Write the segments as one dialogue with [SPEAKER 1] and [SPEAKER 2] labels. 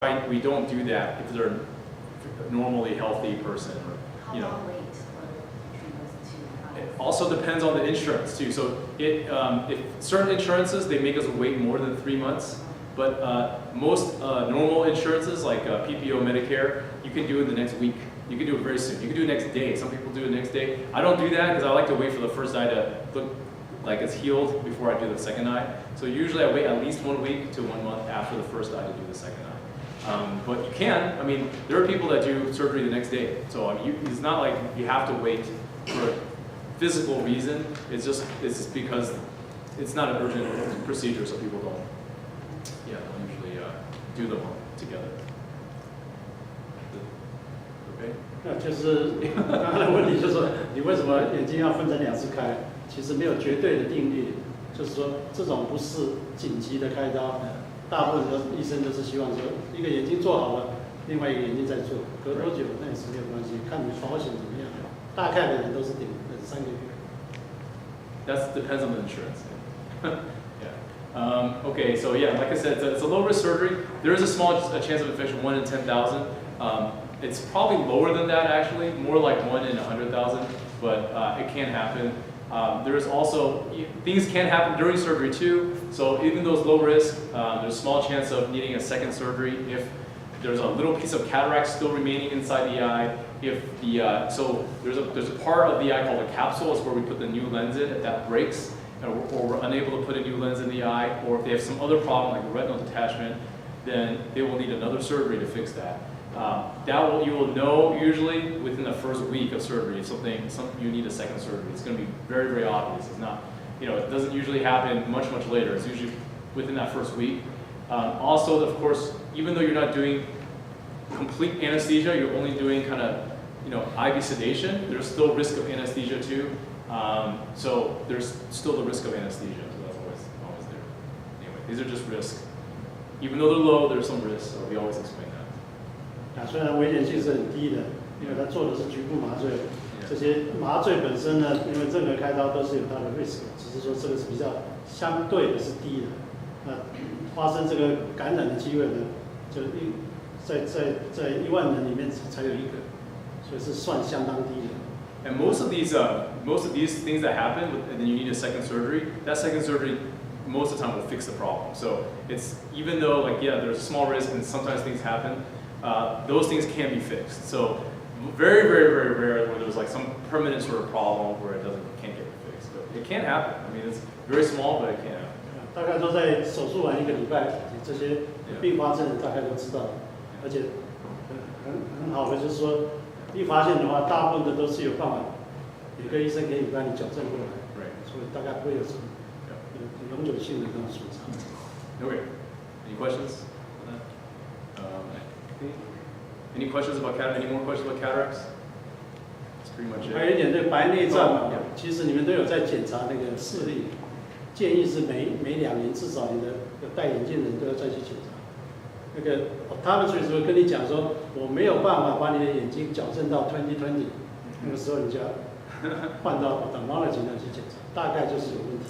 [SPEAKER 1] we don't do that if they're a normally healthy person. Or, you know.
[SPEAKER 2] How long wait for treatments to?
[SPEAKER 1] It also depends on the insurance too. So if certain insurances, they make us wait more than 3 months. But most normal insurances like PPO, Medicare, you can do it the next week. You can do it very soon. You can do it next day. Some people do it next day. I don't do that because I like to wait for the first eye to look like it's healed before I do the second eye. So usually I wait at least 1 week to 1 month after the first eye to do the second eye. But you can. I mean, there are people that do surgery the next day. So I mean, it's not like you have to wait for a physical reason. It's just because it's not an urgent procedure, so people don't usually do them together. Okay.
[SPEAKER 3] 那就是刚刚的问题，就是说你为什么眼睛要分成2次开？其实没有绝对的定律，就是说这种不是紧急的开刀，大部分的医生都是希望说一个眼睛做好了，另外一个眼睛再做，隔多久那也是没有关系，看你保险怎么样。大概的人都是顶3个月。
[SPEAKER 1] That depends on the insurance. Okay, so yeah, like I said, it's a low risk surgery. There is a small chance of infection, 1 in 10,000. It's probably lower than that actually, more like 1 in 100,000, but it can happen. There's also, things can happen during surgery too, so even though it's low risk, there's a small chance of needing a second surgery if there's a little piece of cataract still remaining inside the eye. If the, so there's a part of the eye called a capsule, is where we put the new lens in. If that breaks, or we're unable to put a new lens in the eye, or if they have some other problem like a retinal detachment, then they will need another surgery to fix that. You will know usually within the first week of surgery if you need a second surgery. It's going to be very, very obvious. It's not, it doesn't usually happen much later. It's usually within that first week. Also, of course, even though you're not doing complete anesthesia, you're only doing kind of, IV sedation, there's still risk of anesthesia too. So there's still the risk of anesthesia, so that's always there. Anyway, these are just risks. Even though they're low, there's some risks, so we always explain that.
[SPEAKER 3] 虽然危险性是很低的，因为它做的是局部麻醉，这些麻醉本身呢，因为任何开刀都是有它的 risk， 只是说这个是比较相对的是低的。那发生这个感染的机会呢，就在1万人里面才有1个，所以是算相当低的。
[SPEAKER 1] And most of these things that happen, and then you need a second surgery, that second surgery most of the time will fix the problem. So it's, even though there's a small risk and sometimes things happen, those things can be fixed. So very, very, very rare where there's some permanent sort of problem where can't get fixed. But it can happen. I mean, it's very small, but it can happen.
[SPEAKER 3] 大概都在手术完1个礼拜，这些并发症大概都知道，而且很好的就是说，一发现的话，大部分的都是有办法，有个医生可以帮你矫正过来，所以大概不会有什么永久性的这种损伤。
[SPEAKER 1] Okay. Any questions? Any questions about cataract? Any more questions about cataracts? That's pretty much it.
[SPEAKER 3] 还有一点对白内障嘛，其实你们都有在检查那个视力，建议是每2年至少你的有戴眼镜的人都要再去检查。那个他们随时会跟你讲说，我没有办法把你的眼睛矫正到20/20，那个时候你就要换到ophthalmology那去检查，大概就是有问题。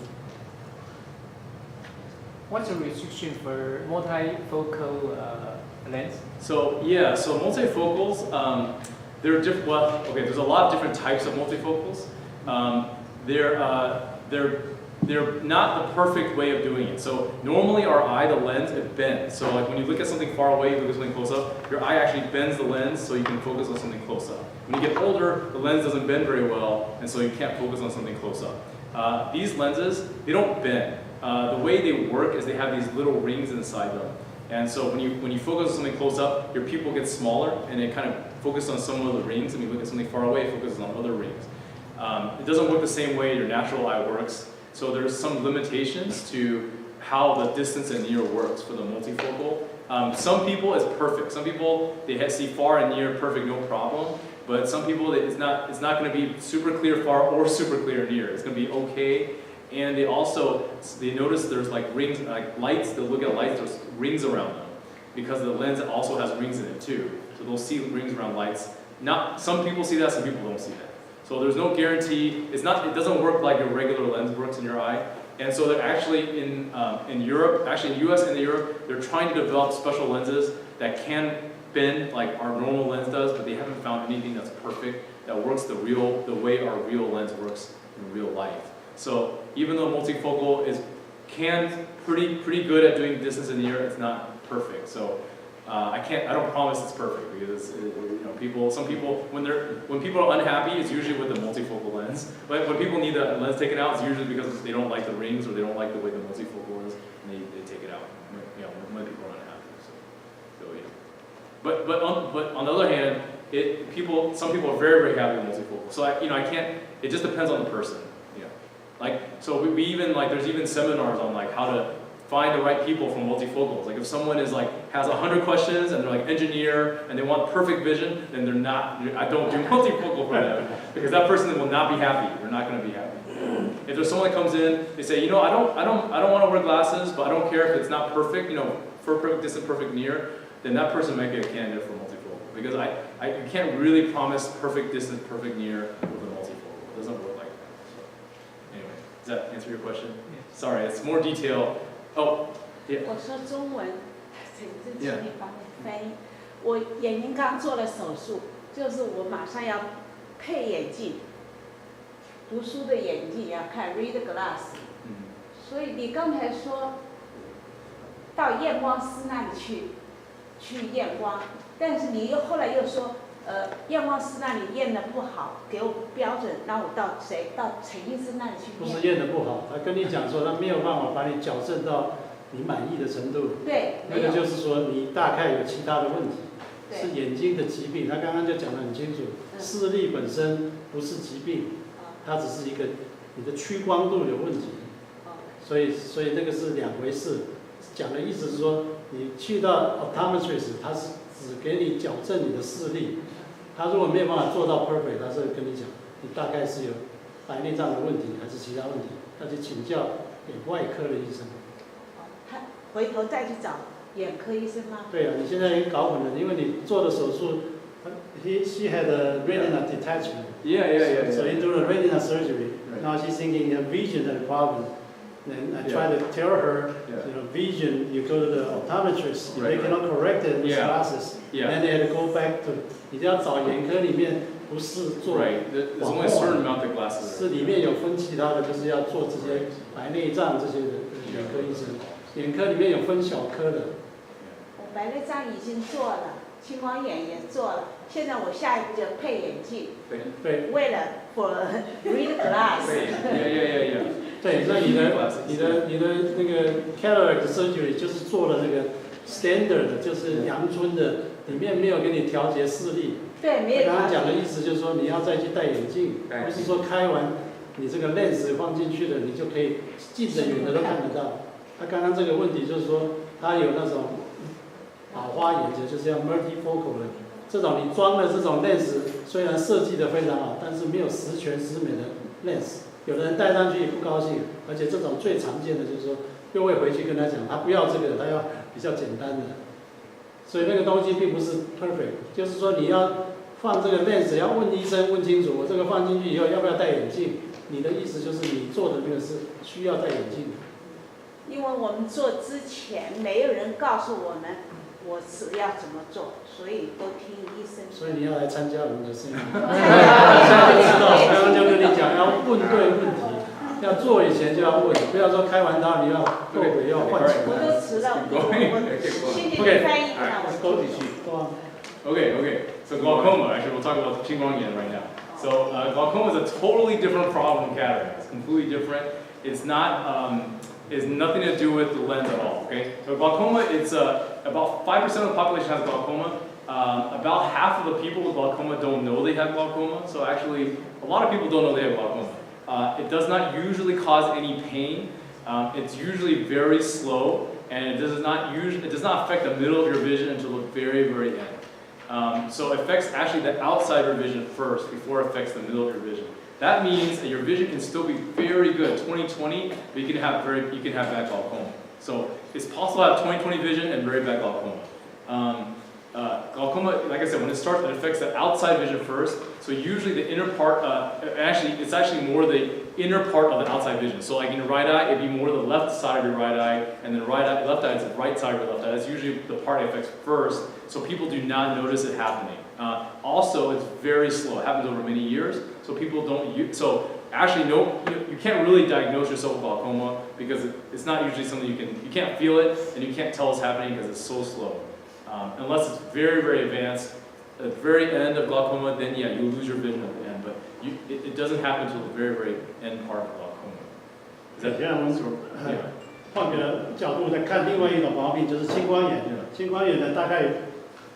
[SPEAKER 4] What's the restriction for multifocal lens?
[SPEAKER 1] So multifocals, they're different. Well, okay, there's a lot of different types of multifocals. They're not the perfect way of doing it. So normally our eye, the lens, it bends. So when you look at something far away, you look at something close up, your eye actually bends the lens so you can focus on something close up. When you get older, the lens doesn't bend very well, and so you can't focus on something close up. These lenses, they don't bend. The way they work is they have these little rings inside them. And so when you focus on something close up, your pupil gets smaller, and it kind of focuses on some of the rings. And when you look at something far away, it focuses on other rings. It doesn't work the same way your natural eye works. So there's some limitations to how the distance and near works for the multifocal. Some people it's perfect. Some people they see far and near perfect, no problem. But some people it's not going to be super clear far or super clear near. It's going to be okay. And they notice there's rings, lights. They'll look at lights. There's rings around them because the lens also has rings in it too. So they'll see rings around lights. Some people see that. Some people don't see that. So there's no guarantee. It doesn't work like your regular lens works in your eye. And so they're actually in Europe, actually in the US and in Europe, they're trying to develop special lenses that can bend like our normal lens does, but they haven't found anything that's perfect, that works the way our real lens works in real life. So even though multifocal is pretty good at doing distance and near, it's not perfect. So I don't promise it's perfect because some people when people are unhappy, it's usually with the multifocal lens. But when people need the lens taken out, it's usually because they don't like the rings or they don't like the way the multifocal is, and they take it out. When people are unhappy. But on the other hand, some people are very happy with multifocal. So I can't. It just depends on the person. So we even there's even seminars on how to find the right people for multifocals. Like if someone has 100 questions and they're engineer and they want perfect vision, then they're not. I don't do multifocal for them because that person will not be happy. They're not going to be happy. If there's someone that comes in, they say, I don't want to wear glasses, but I don't care if it's not perfect. For perfect distance, perfect near, then that person might get a candidate for multifocal because you can't really promise perfect distance, perfect near with a multifocal. It doesn't work like that. So anyway, does that answer your question?
[SPEAKER 4] Yes.
[SPEAKER 1] Sorry, it's more detail. Oh, yeah.
[SPEAKER 2] 我说中文，请你帮我翻译。我眼睛刚做了手术，就是我马上要配眼镜，读书的眼镜要看 read glass。所以你刚才说到验光师那里去验光，但是你后来又说，验光师那里验的不好，给我标准，那我到陈医师那里去验。
[SPEAKER 3] 不是验的不好，他跟你讲说他没有办法把你矫正到你满意的程度。
[SPEAKER 2] 对，
[SPEAKER 3] 那个就是说你大概有其他的问题，
[SPEAKER 2] 对
[SPEAKER 3] 是眼睛的疾病。他刚刚就讲得很清楚，视力本身不是疾病，它只是一个你的屈光度有问题。所以那个是两回事。讲的意思是说，你去到 optometrist， 他是只给你矫正你的视力。他如果没有办法做到 perfect， 他是跟你讲，你大概是有白内障的问题，还是其他问题，他去请教给外科的医生。
[SPEAKER 2] 他回头再去找眼科医生吗？
[SPEAKER 3] 对啊，你现在已经搞混了，因为你做的手术，she had a retina detachment.
[SPEAKER 1] Yeah.
[SPEAKER 3] So he do a retina surgery.
[SPEAKER 1] Right.
[SPEAKER 3] Now she's thinking a vision had a problem. Then I try to tell her, vision, you go to the optometrist. If they cannot correct it with glasses, then they had to go back to. 一定要找眼科里面不是做
[SPEAKER 1] Right. There's only a certain amount of glasses.
[SPEAKER 3] 是里面有分其他的，就是要做这些白内障这些的眼科医生。眼科里面有分小科的。
[SPEAKER 2] 我白内障已经做了，青光眼也做了，现在我下一步就配眼镜。
[SPEAKER 3] 对。
[SPEAKER 2] 为了 for read glass。Yeah.
[SPEAKER 3] 对，那你的那个 cataract surgery 就是做了那个 standard 的，就是阳春的，里面没有给你调节视力。
[SPEAKER 2] 对，没有。
[SPEAKER 3] 刚刚讲的意思就是说，你要再去戴眼镜，不是说开完你这个 lens 放进去了，你就可以近的远的都看得到。他刚刚这个问题就是说，他有那种老花眼睛，就是要 multifocal 的，这种你装的这种 lens 虽然设计的非常好，但是没有十全十美的 lens。有的人戴上去也不高兴，而且这种最常见的就是说，又会回去跟他讲，他不要这个，他要比较简单的。所以那个东西并不是 perfect， 就是说你要放这个 lens， 要问医生问清楚，我这个放进去以后要不要戴眼镜？你的意思就是你做的那个是需要戴眼镜的。
[SPEAKER 2] 因为我们做之前没有人告诉我们我是要怎么做，所以都听医生。
[SPEAKER 3] 所以你要来参加我们的生意。现在就知道，刚刚就跟你讲，要问对问题，要做以前就要问，不要说开完刀你要后悔要换钱。
[SPEAKER 2] 我都迟了，谢谢你翻译一下。
[SPEAKER 1] Okay. So glaucoma, actually we'll talk about Qingguang right now. So glaucoma is a totally different problem than cataract. It's completely different. It's not, it's nothing to do with the lens at all, okay? So glaucoma, it's about 5% of the population has glaucoma. About half of the people with glaucoma don't know they have glaucoma. So actually, a lot of people don't know they have glaucoma. It does not usually cause any pain. It's usually very slow, and it does not affect the middle of your vision until the very end. So it affects actually the outside of your vision first before it affects the middle of your vision. That means that your vision can still be very good, 20/20, but you can have bad glaucoma. So it's possible to have 20/20 vision and very bad glaucoma. glaucoma, like I said, when it starts, it affects the outside vision first. So usually the inner part, it's actually more the inner part of the outside vision. So like in your right eye, it'd be more the left side of your right eye, and then left eye is the right side of your left eye. That's usually the part it affects first, so people do not notice it happening. Also, it's very slow. It happens over many years, so people don't use, so actually no, you can't really diagnose yourself with glaucoma because it's not usually something you can't feel it, and you can't tell it's happening because it's so slow. Unless it's very, very advanced, at the very end of glaucoma, then yeah, you lose your vision at the end, but it doesn't happen until the very, very end part of glaucoma. Is that
[SPEAKER 3] 这样我们
[SPEAKER 1] sort of- yeah.
[SPEAKER 3] 换个角度再看另外一种毛病，就是青光眼。青光眼呢，大概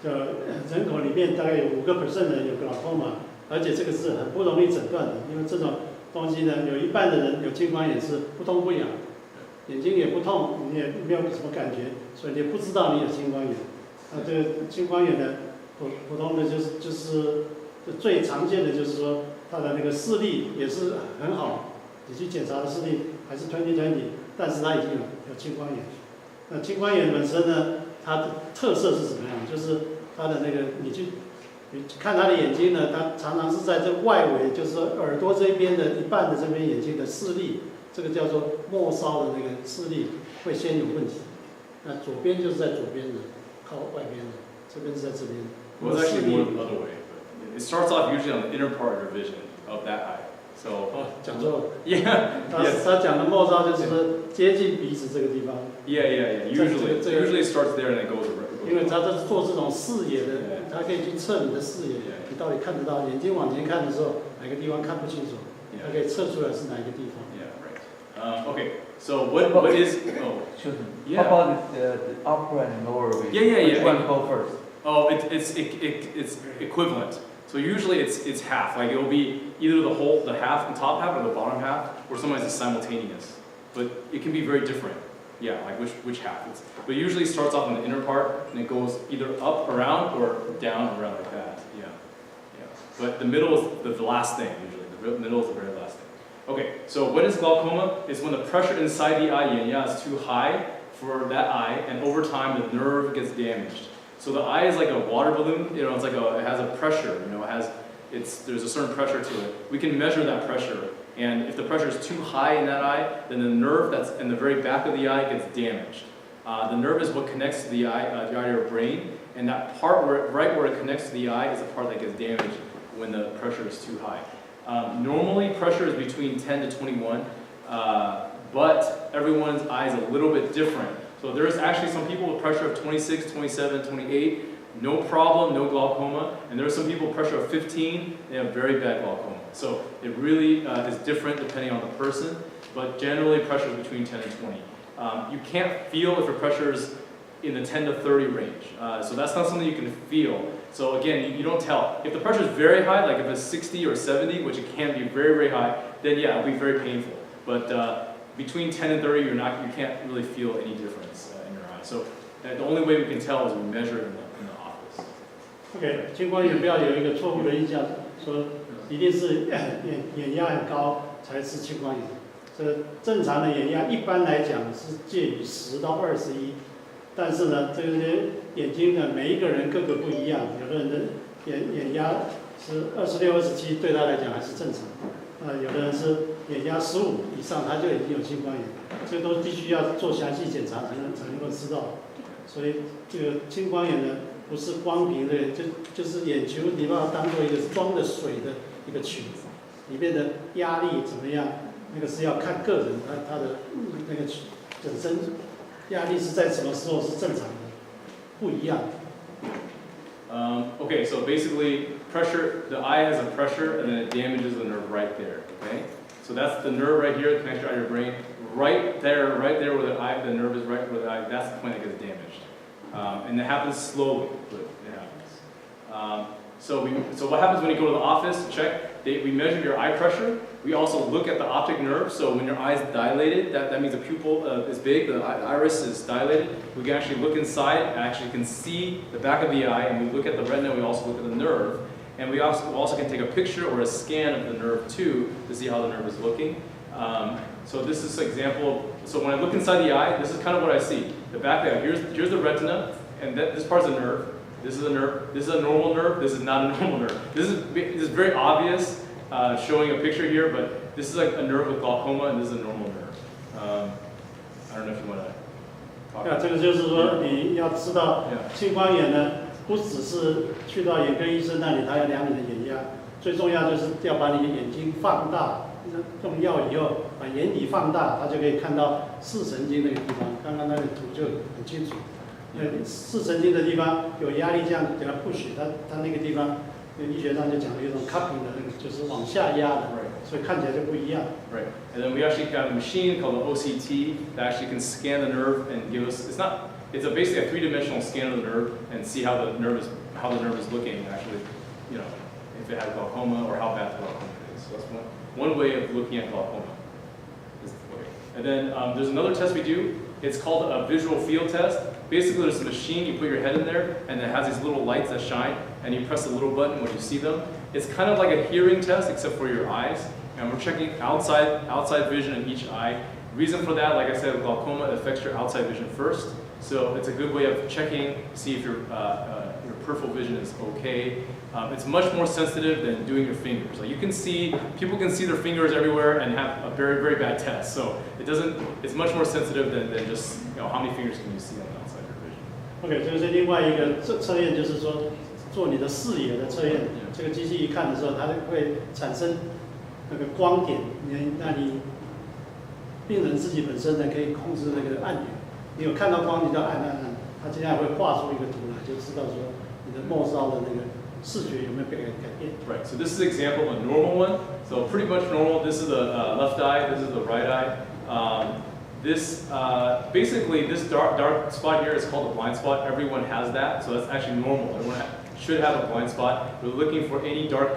[SPEAKER 3] 人口里面大概有5% 的人有 glaucoma， 而且这个是很不容易诊断的，因为这种东西呢，有一半的人有青光眼是不痛不痒，眼睛也不痛，你也没有什么感觉，所以你不知道你有青光眼。这个青光眼呢，普通的就是最常见的就是说，它的那个视力也是很好，你去检查的视力还是20/20，但是它已经有青光眼。那青光眼本身呢，它的特色是怎么样？就是它的那个你看它的眼睛呢，它常常是在这外围，就是说耳朵这边的一半的这边眼睛的视力，这个叫做末梢的那个视力会先有问题。那左边就是在左边的，靠外边的，这边是在这边。
[SPEAKER 1] Well, it's actually more the other way. But it starts off usually on the inner part of your vision of that eye. So
[SPEAKER 3] 哦，讲错了。
[SPEAKER 1] yeah,
[SPEAKER 3] 他讲的末梢就是说接近鼻子这个地方，
[SPEAKER 1] yeah. Usually it starts there and it goes around.
[SPEAKER 3] 因为他在做这种视野的，他可以去测你的视野，你到底看得到，眼睛往前看的时候哪个地方看不清楚，他可以测出来是哪一个地方。
[SPEAKER 1] Yeah, right. Okay. So what is? Oh,
[SPEAKER 5] Excuse me.
[SPEAKER 1] Yeah.
[SPEAKER 5] How about the upper and lower vision?
[SPEAKER 1] Yeah.
[SPEAKER 5] Which one go first?
[SPEAKER 1] oh, it's equivalent. So usually it's half. Like it'll be either the half, the top half, or the bottom half, or sometimes it's simultaneous. But it can be very different. Yeah, like which half. But usually it starts off in the inner part and it goes either up around or down around like that. Yeah. But the middle is the last thing usually. The middle is the very last thing. Okay, so what is glaucoma? It's when the pressure inside the eye, is too high for that eye, and over time the nerve gets damaged. So the eye is like a water balloon. It's like it has a pressure. There's a certain pressure to it. We can measure that pressure. And if the pressure is too high in that eye, then the nerve that's in the very back of the eye gets damaged. The nerve is what connects to the arterial brain, and that part right where it connects to the eye is the part that gets damaged when the pressure is too high. Normally, pressure is between 10 to 21, but everyone's eye is a little bit different. So there's actually some people with pressure of 26, 27, 28, no problem, no glaucoma, and there are some people with pressure of 15, they have very bad glaucoma. So it really is different depending on the person, but generally pressure is between 10 and 20. You can't feel if your pressure is in the 10 to 30 range. So that's not something you can feel. So again, you don't tell. If the pressure is very high, like if it's 60 or 70, which it can be very, very high, then yeah, it'll be very painful. But between 10 and 30, you can't really feel any difference in your eye. So the only way we can tell is we measure it in the office.
[SPEAKER 3] OK， 青光眼不要有一个错误的印象，说一定是眼压很高才是青光眼。这正常的眼压一般来讲是介于10到21，但是呢，这些眼睛呢，每一个人各个不一样，有的人的眼压是26、27，对他来讲还是正常。有的人是眼压15以上，他就已经有青光眼，这都必须要做详细检查才能够知道。所以这个青光眼呢，不是光凭的，就是眼球，你把它当做一个装着水的一个球，里面的压力怎么样，那个是要看个人他的那个本身压力是在什么时候是正常的，不一样。
[SPEAKER 1] Okay, so basically, pressure, the eye has a pressure and then it damages the nerve right there, okay? So that's the nerve right here, the connection to your brain. Right there where the nerve is right where the eye, that's the point that gets damaged. And it happens slowly, but it happens. So what happens when you go to the office to check? We measure your eye pressure. We also look at the optic nerve. So when your eye is dilated, that means the pupil is big, the iris is dilated. We can actually look inside and actually can see the back of the eye, and we look at the retina, we also look at the nerve. And we also can take a picture or a scan of the nerve too to see how the nerve is looking. So this is an example. So when I look inside the eye, this is kind of what I see. The back of the eye, here's the retina, and this part's the nerve. This is a nerve. This is a normal nerve. This is not a normal nerve. This is very obvious, showing a picture here, but this is like a nerve with glaucoma, and this is a normal nerve. I don't know if you want to talk.
[SPEAKER 3] 这个就是说，你要知道
[SPEAKER 1] Yeah.
[SPEAKER 3] 青光眼呢，不只是去到眼科医生那里，他要量你的眼压，最重要就是要把你的眼睛放大，用药以后把眼底放大，他就可以看到视神经那个地方。刚刚那个图就很清楚，视神经的地方有压力，这样给它 push， 它那个地方，医学上就讲有一种 cupping 的那个，就是往下压的，
[SPEAKER 1] Right.
[SPEAKER 3] 所以看起来就不一样。
[SPEAKER 1] Right. And then we actually got a machine called an OCT that actually can scan the nerve and give us. It's basically a three-dimensional scan of the nerve and see how the nerve is looking actually. You know, if it has glaucoma or how bad the glaucoma is. So that's one way of looking at glaucoma. This way. And then there's another test we do. It's called a visual field test. Basically, there's a machine, you put your head in there, and it has these little lights that shine, and you press the little button when you see them. It's kind of like a hearing test, except for your eyes. And we're checking outside vision in each eye. Reason for that, like I said, glaucoma affects your outside vision first. So it's a good way of checking, see if your peripheral vision is okay. It's much more sensitive than doing your fingers. Like people can see their fingers everywhere and have a very, very bad test. So it's much more sensitive than just, how many fingers can you see on the outside of your vision.
[SPEAKER 3] OK， 这个是另外一个测验，就是说做你的视野的测验。这个机器一看的时候，它会产生那个光点，那你病人自己本身呢可以控制那个按钮。你有看到光，你就按，它接下来会画出一个图来，就知道说你的末梢的那个视觉有没有被改变。
[SPEAKER 1] Right. So this is an example of a normal one. So pretty much normal. This is the left eye. This is the right eye. Basically, this dark spot here is called a blind spot. Everyone has that, so that's actually normal. Everyone should have a blind spot. We're looking for any dark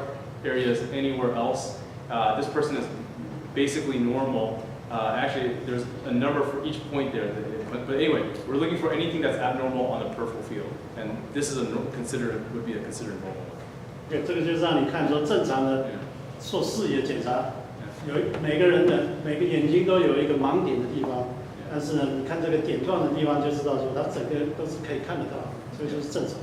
[SPEAKER 1] areas anywhere else. This person is basically normal. Actually, there's a number for each point there. But anyway, we're looking for anything that's abnormal on the peripheral field, and this is would be a considered normal.
[SPEAKER 3] 对，这个就是让你看说正常的做视野检查，每个人的每个眼睛都有一个盲点的地方，但是呢，你看这个点状的地方就知道说它整个都是可以看得到，所以就是正常。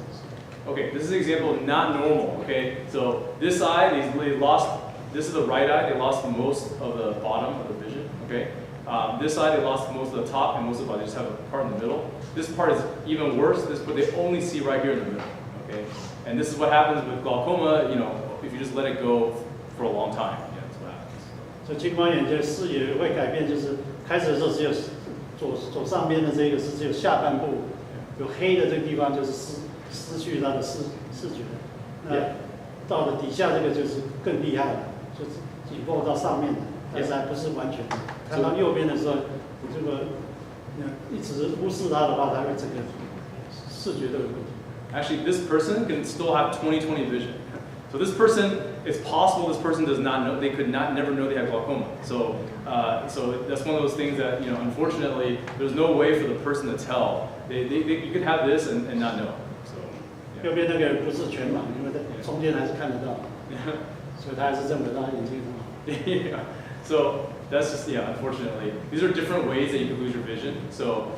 [SPEAKER 1] Okay, this is an example of not normal. Okay, so this eye, they lost. This is the right eye. They lost most of the bottom of the vision. Okay, this eye they lost most of the top and most of the body. They just have a part in the middle. This part is even worse. But they only see right here in the middle. Okay, and this is what happens with glaucoma. If you just let it go for a long time. Yeah, that's what happens.
[SPEAKER 3] 所以青光眼就视野会改变，就是开始的时候只有左上边的这个是只有下半部有黑的这个地方就是失去它的视觉，那到了底下这个就是更厉害了，就是紧扣到上面的，但是还不是完全的。看到右边的时候，你这个一直忽视它的话，它会整个视觉都有问题。
[SPEAKER 1] Actually, this person can still have 20/20 vision. So this person, it's possible this person does not know, they could never know they have glaucoma. So that's one of those things that, unfortunately, there's no way for the person to tell. You could have this and not know. So,
[SPEAKER 3] 右边那个不是全盲，因为在中间还是看得到，所以他还是认为他眼睛很好。
[SPEAKER 1] yeah. So that's just, unfortunately. These are different ways that you can lose your vision. So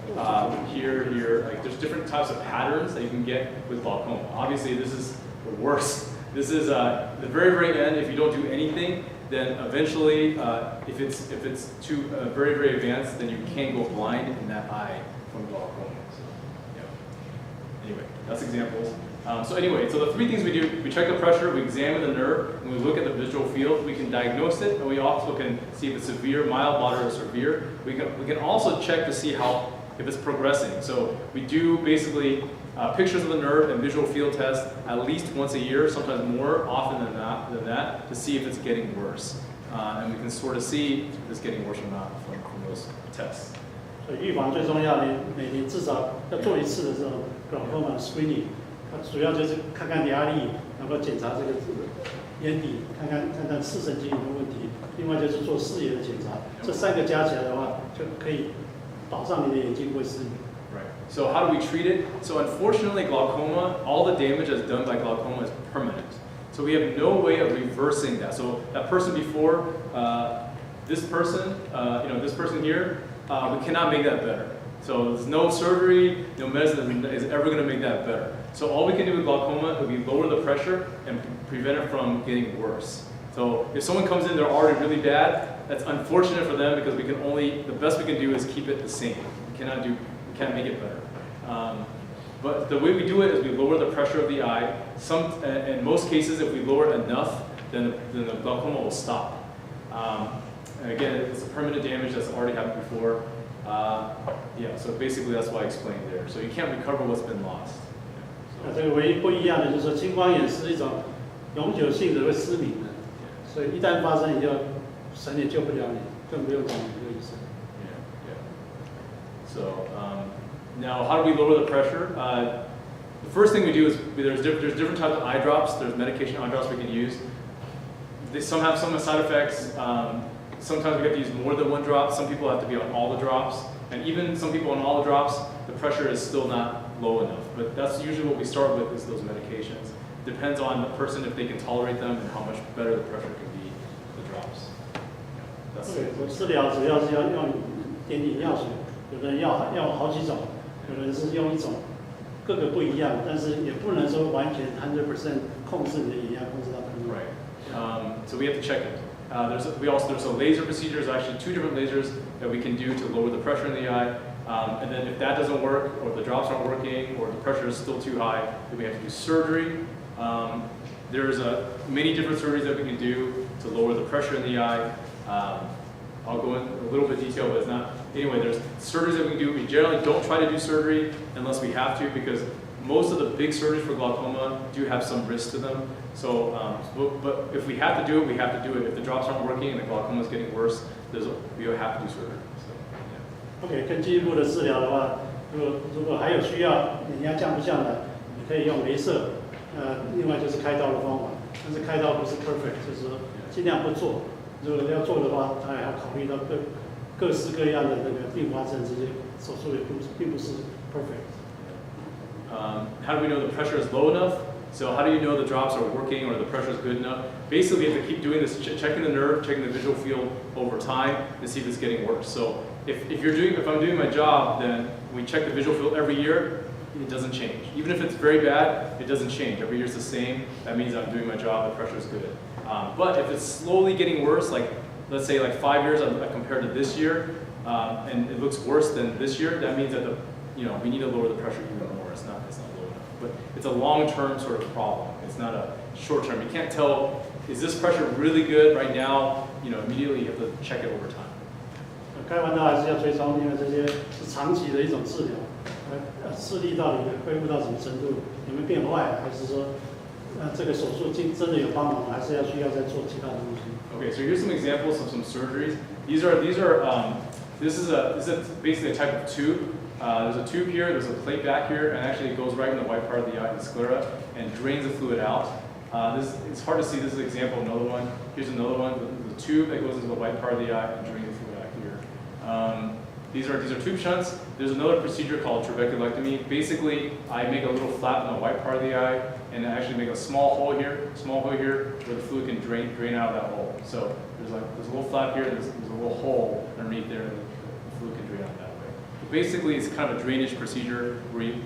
[SPEAKER 1] here, like there's different types of patterns that you can get with glaucoma. Obviously, this is the worst. This is the very, very end. If you don't do anything, then eventually, if it's too very, very advanced, then you can go blind in that eye from glaucoma. So, anyway, that's examples. So the three things we do: we check the pressure, we examine the nerve, and we look at the visual field. We can diagnose it, and we also can see if it's severe, mild, moderate, or severe. We can also check to see if it's progressing. So we do basically pictures of the nerve and visual field tests at least once a year, sometimes more often than that, to see if it's getting worse. And we can sort of see if it's getting worse or not from those tests.
[SPEAKER 3] 所以预防最重要的，每年至少要做一次的这种 glaucoma screening， 它主要就是看看压力，然后检查这个眼底，看看视神经有没有问题。另外就是做视野的检查，这三个加起来的话，就可以保障你的眼睛不会失明。
[SPEAKER 1] Right. So how do we treat it? So unfortunately, glaucoma, all the damage that's done by glaucoma is permanent. So we have no way of reversing that. So that person before, this person, this person here, we cannot make that better. So there's no surgery, no medicine is ever going to make that better. So all we can do with glaucoma is we lower the pressure and prevent it from getting worse. So if someone comes in, they're already really bad, that's unfortunate for them because the best we can do is keep it the same. We can't make it better. But the way we do it is we lower the pressure of the eye. In most cases, if we lower it enough, then the glaucoma will stop. And again, it's a permanent damage that's already happened before. Yeah, so basically that's why I explained there. So you can't recover what's been lost.
[SPEAKER 3] 那这个唯一不一样的就是说，青光眼是一种永久性的会失明的，所以一旦发生，你就神也救不了你，更不用讲一个医生。
[SPEAKER 1] So now, how do we lower the pressure? The first thing we do is there's different types of eye drops. There's medication eye drops we can use. Some have some side effects. Sometimes we have to use more than one drop. Some people have to be on all the drops, and even some people on all the drops, the pressure is still not low enough. But that's usually what we start with is those medications. Depends on the person if they can tolerate them and how much better the pressure can be. The drops. That's
[SPEAKER 3] 对，我治疗主要是要用点眼药水，有的人要好几种，有的人是用一种，各个不一样，但是也不能说完全100% 控制你的眼压，控制到100%。
[SPEAKER 1] Right. So we have to check it. There's a laser procedure. There's actually 2 different lasers that we can do to lower the pressure in the eye. And then if that doesn't work, or the drops aren't working, or the pressure is still too high, then we have to do surgery. There's many different surgeries that we can do to lower the pressure in the eye. I'll go in a little bit detail, but it's not. Anyway, there's surgeries that we can do. We generally don't try to do surgery unless we have to, because most of the big surgeries for glaucoma do have some risk to them. So, but if we have to do it, we have to do it. If the drops aren't working and the glaucoma is getting worse, we will have to do surgery. So, yeah.
[SPEAKER 3] OK， 更进一步的治疗的话，如果还有需要，眼压降不下来，你可以用镭射，另外就是开刀的方法，但是开刀不是 perfect， 就是说尽量不做。如果要做的话，当然要考虑到各式各样的那个并发症，这些手术也并不是 perfect。
[SPEAKER 1] How do we know the pressure is low enough? So how do you know the drops are working or the pressure is good enough? Basically, we have to keep doing this, checking the nerve, checking the visual field over time to see if it's getting worse. So if I'm doing my job, then we check the visual field every year. It doesn't change. Even if it's very bad, it doesn't change. Every year is the same. That means I'm doing my job. The pressure is good. But if it's slowly getting worse, like let's say like 5 years compared to this year, and it looks worse than this year, that means that we need to lower the pressure even more. It's not low enough. But it's a long-term sort of problem. It's not a short-term. You can't tell, is this pressure really good right now? Immediately you have to check it over time.
[SPEAKER 3] 开完刀还是要追踪，因为这些是长期的一种治疗，视力到底恢复到什么程度，有没有变坏，还是说，这个手术真的有帮忙，还是需要再做其他的东西。
[SPEAKER 1] Okay, so here's some examples of some surgeries. This is basically a type of tube. There's a tube here, there's a plate back here, and actually it goes right in the white part of the eye, the sclera, and drains the fluid out. It's hard to see. This is an example of another one. Here's another one, the tube that goes into the white part of the eye and drains the fluid out here. These are tube shunts. There's another procedure called trabeculectomy. Basically, I make a little flap in the white part of the eye, and I actually make a small hole here, where the fluid can drain out of that hole. So there's a little flap here, and there's a little hole underneath there, and the fluid can drain out that way. But basically, it's kind of a drainage procedure where you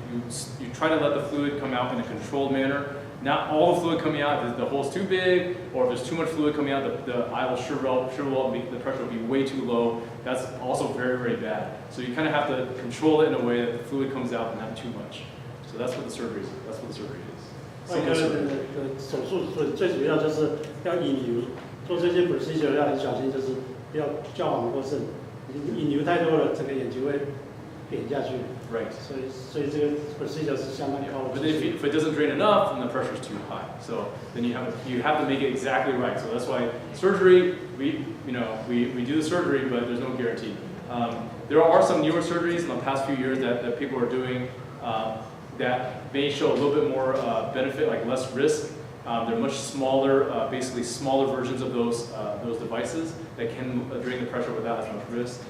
[SPEAKER 1] try to let the fluid come out in a controlled manner. Not all the fluid coming out, if the hole's too big, or if there's too much fluid coming out, the eye will shrivel up, the pressure will be way too low. That's also very, very bad. So you kind of have to control it in a way that the fluid comes out, but not too much. So that's what the surgery is.
[SPEAKER 3] 外科的手术最主要就是要引流，做这些 procedure 要很小心，就是不要矫枉过正。引流太多了，这个眼睛会扁下去。
[SPEAKER 1] Right.
[SPEAKER 3] 所以这个 procedure 是相当高的。
[SPEAKER 1] But if it doesn't drain enough, then the pressure is too high. So then you have to make it exactly right. So that's why surgery, we do the surgery, but there's no guarantee. There are some newer surgeries in the past few years that people are doing that may show a little bit more benefit, like less risk. They're much smaller, basically smaller versions of those devices that can drain the pressure without as much risk.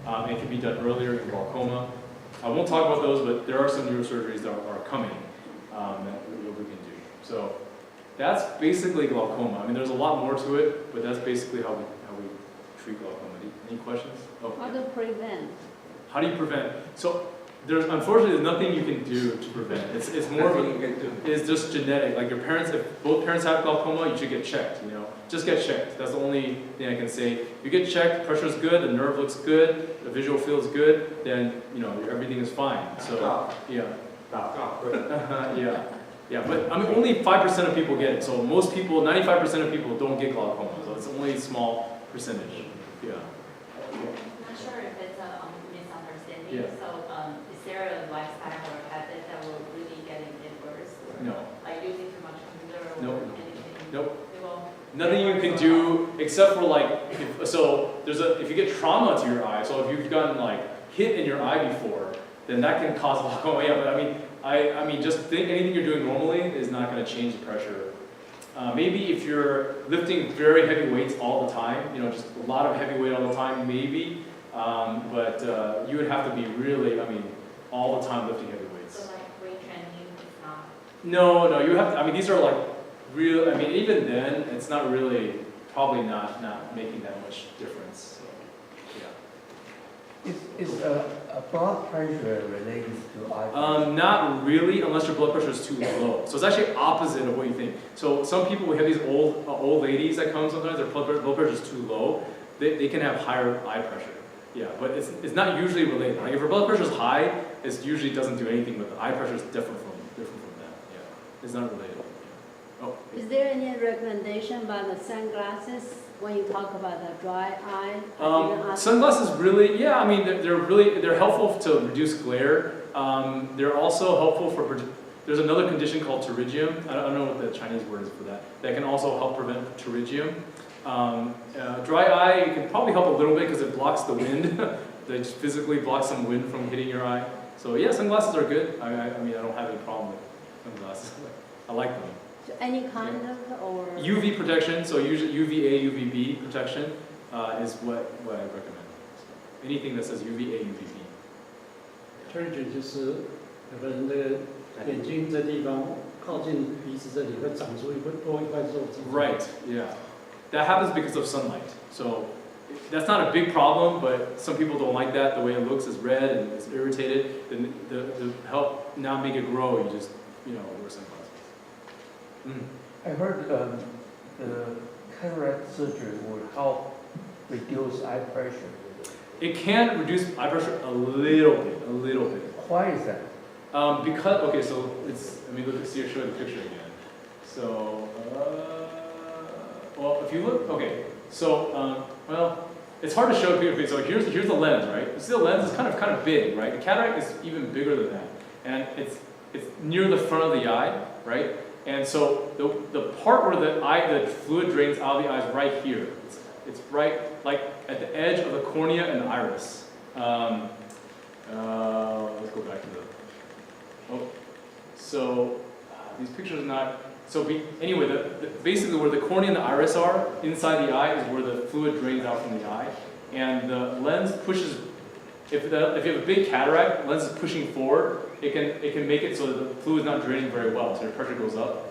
[SPEAKER 1] It can be done earlier in glaucoma. I won't talk about those, but there are some neurosurgeries that are coming that we can do. So that's basically glaucoma. I mean, there's a lot more to it, but that's basically how we treat glaucoma. Any questions? Oh,
[SPEAKER 2] How to prevent?
[SPEAKER 1] How do you prevent? So Unfortunately, there's nothing you can do to prevent it. It's more of
[SPEAKER 5] Nothing you can do.
[SPEAKER 1] it's just genetic. Like your parents, if both parents have glaucoma, you should get checked, Just get checked. That's the only thing I can say. You get checked, pressure's good, the nerve looks good, the visual field's good, then, everything is fine. So, yeah. Yeah, but I mean, only 5% of people get it. So most people, 95% of people don't get glaucoma. So it's only a small percentage. Yeah.
[SPEAKER 6] Not sure if it's a misunderstanding.
[SPEAKER 1] Yeah.
[SPEAKER 6] So, is there a lifestyle or habit that will really get it worse? Or
[SPEAKER 1] No.
[SPEAKER 6] Like using too much computer or
[SPEAKER 1] Nope.
[SPEAKER 6] anything?
[SPEAKER 1] Nope.
[SPEAKER 6] It will
[SPEAKER 1] Nothing you can do except for if you get trauma to your eye, so if you've gotten hit in your eye before, then that can cause glaucoma. Yeah, but I mean, just anything you're doing normally is not going to change the pressure. Maybe if you're lifting very heavy weights all the time, just a lot of heavy weight all the time, maybe. But you would have to be really, all the time lifting heavy weights.
[SPEAKER 6] So like weight training is not.
[SPEAKER 1] No, you have to, these are real, even then, it's not really, probably not making that much difference. So, yeah.
[SPEAKER 5] Is blood pressure related to eye?
[SPEAKER 1] Not really, unless your blood pressure is too low. So it's actually opposite of what you think. So some people, we have these old ladies that come sometimes, their blood pressure is too low, they can have higher eye pressure. Yeah, but it's not usually related. Like if your blood pressure is high, it usually doesn't do anything, but the eye pressure is different from that. Yeah, it's not related. Oh.
[SPEAKER 7] Is there any recommendation about the sunglasses when you talk about the dry eye?
[SPEAKER 1] Sunglasses really, they're helpful to reduce glare. They're also helpful there's another condition called pterygium. I don't know what the Chinese word is for that. That can also help prevent pterygium. Dry eye can probably help a little bit because it blocks the wind. They just physically block some wind from hitting your eye. So yeah, sunglasses are good. I don't have any problem with sunglasses. I like them.
[SPEAKER 7] So any kind of or?
[SPEAKER 1] UV protection, so usually UVA, UVB protection is what I recommend. So anything that says UVA, UVB.
[SPEAKER 3] Pterygium 就是有的人这个眼睛这地方靠近鼻子这里会长出多一块肉质。
[SPEAKER 1] Right, yeah. That happens because of sunlight. So that's not a big problem, but some people don't like that. The way it looks is red and it's irritated. Then to help not make it grow, you just, wear sunglasses.
[SPEAKER 5] I heard the cataract surgery will help reduce eye pressure.
[SPEAKER 1] It can reduce eye pressure a little bit.
[SPEAKER 5] Why is that?
[SPEAKER 1] Because, so let me show you the picture again. So, well, if you look, okay, so, it's hard to show people. So here's the lens, right? You see the lens is kind of big, right? The cataract is even bigger than that, and it's near the front of the eye, right? And so the part where the fluid drains out of the eye is right here. It's right at the edge of the cornea and the iris. Let's go back to so these pictures are not. So anyway, basically where the cornea and the iris are inside the eye is where the fluid drains out from the eye, and the lens pushes. If you have a big cataract, the lens is pushing forward. It can make it so that the fluid is not draining very well, so your pressure goes up.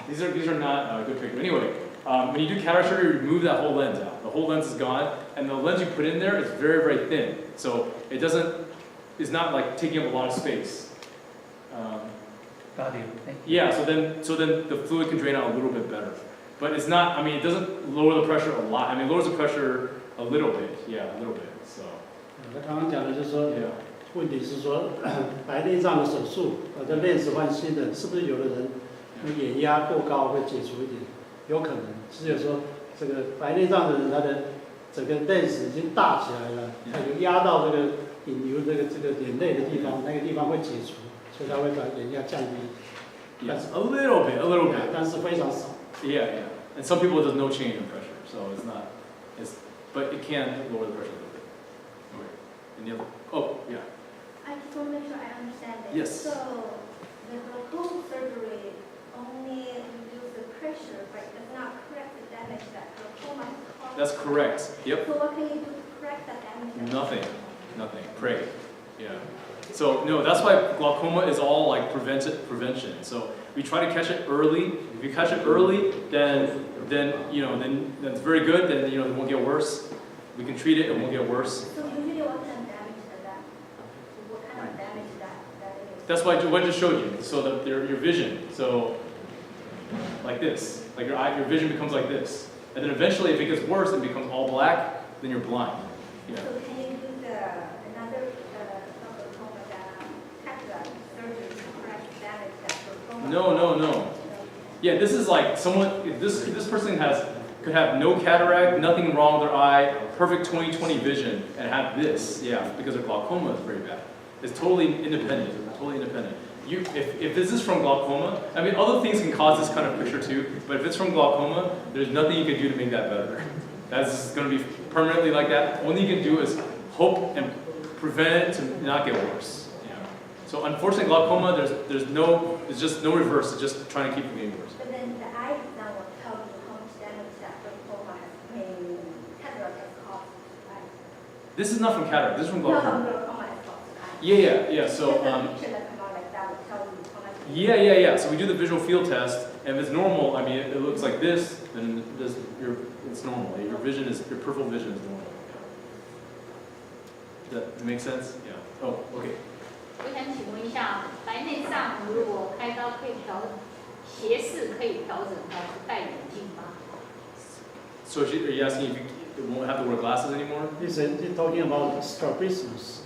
[SPEAKER 1] These are not good pictures. Anyway, when you do cataract surgery, you remove that whole lens out. The whole lens is gone, and the lens you put in there is very, very thin. So it's not like taking up a lot of space.
[SPEAKER 5] Got you. Thank you.
[SPEAKER 1] Yeah, so then the fluid can drain out a little bit better. But it's not, it doesn't lower the pressure a lot. It lowers the pressure a little bit. Yeah, a little bit. So.
[SPEAKER 3] 他刚刚讲的就是说，
[SPEAKER 1] Yeah.
[SPEAKER 3] 问题是说白内障的手术，这链子换新的，是不是有的人眼压过高会解除一点？有可能，只有说这个白内障的人，他的整个链子已经大起来了，他有压到这个引流这个眼内的地方，那个地方会解除，所以他会把眼压降低。
[SPEAKER 1] Yes, a little bit.
[SPEAKER 3] 但是非常少。
[SPEAKER 1] Yeah. And some people there's no change in pressure, so but it can lower the pressure a little bit. Okay. Any other? Oh, yeah.
[SPEAKER 8] I just want to make sure I understand it.
[SPEAKER 1] Yes.
[SPEAKER 8] So the glaucoma surgery only reduces the pressure, but does not correct the damage that glaucoma has caused.
[SPEAKER 1] That's correct. Yep.
[SPEAKER 8] So what can you do to correct that damage?
[SPEAKER 1] Nothing. Pray. Yeah. So no, that's why glaucoma is all like prevention. So we try to catch it early. If you catch it early, then that's very good. Then it won't get worse. We can treat it, it won't get worse.
[SPEAKER 8] So usually what kind of damage does that?
[SPEAKER 1] That's why what I just showed you. So that your vision, so like this, like your vision becomes like this, and then eventually, if it gets worse and becomes all black, then you're blind. Yeah.
[SPEAKER 8] So can you do another cataract surgery to correct damage that glaucoma?
[SPEAKER 1] No. Yeah, this is like someone. This person could have no cataract, nothing wrong with their eye, perfect 20/20 vision, and have this. Yeah, because their glaucoma is very bad. It's totally independent. Totally independent. If this is from glaucoma, I mean, other things can cause this kind of picture too, but if it's from glaucoma, there's nothing you can do to make that better. That's going to be permanently like that. Only you can do is hope and prevent it to not get worse. Yeah. So unfortunately, glaucoma, there's just no reverse. It's just trying to keep it getting worse.
[SPEAKER 8] But then the eye exam will tell you how much damage that glaucoma cataract has caused. Right?
[SPEAKER 1] This is not from cataract. This is from
[SPEAKER 8] No,
[SPEAKER 1] glaucoma.
[SPEAKER 8] glaucoma has caused the eye.
[SPEAKER 1] Yeah.
[SPEAKER 8] Just
[SPEAKER 1] So
[SPEAKER 8] a picture that come out like that will tell you how much.
[SPEAKER 1] yeah. So we do the visual field test, and if it's normal, I mean, it looks like this, then it's normal. Your peripheral vision is normal. Does that make sense? Yeah. Oh, okay.
[SPEAKER 6] 我想请问一下，白内障如果开刀可以斜视可以调整到戴眼镜吗？
[SPEAKER 1] So are you asking if you won't have to wear glasses anymore?
[SPEAKER 3] He's talking about strabismus.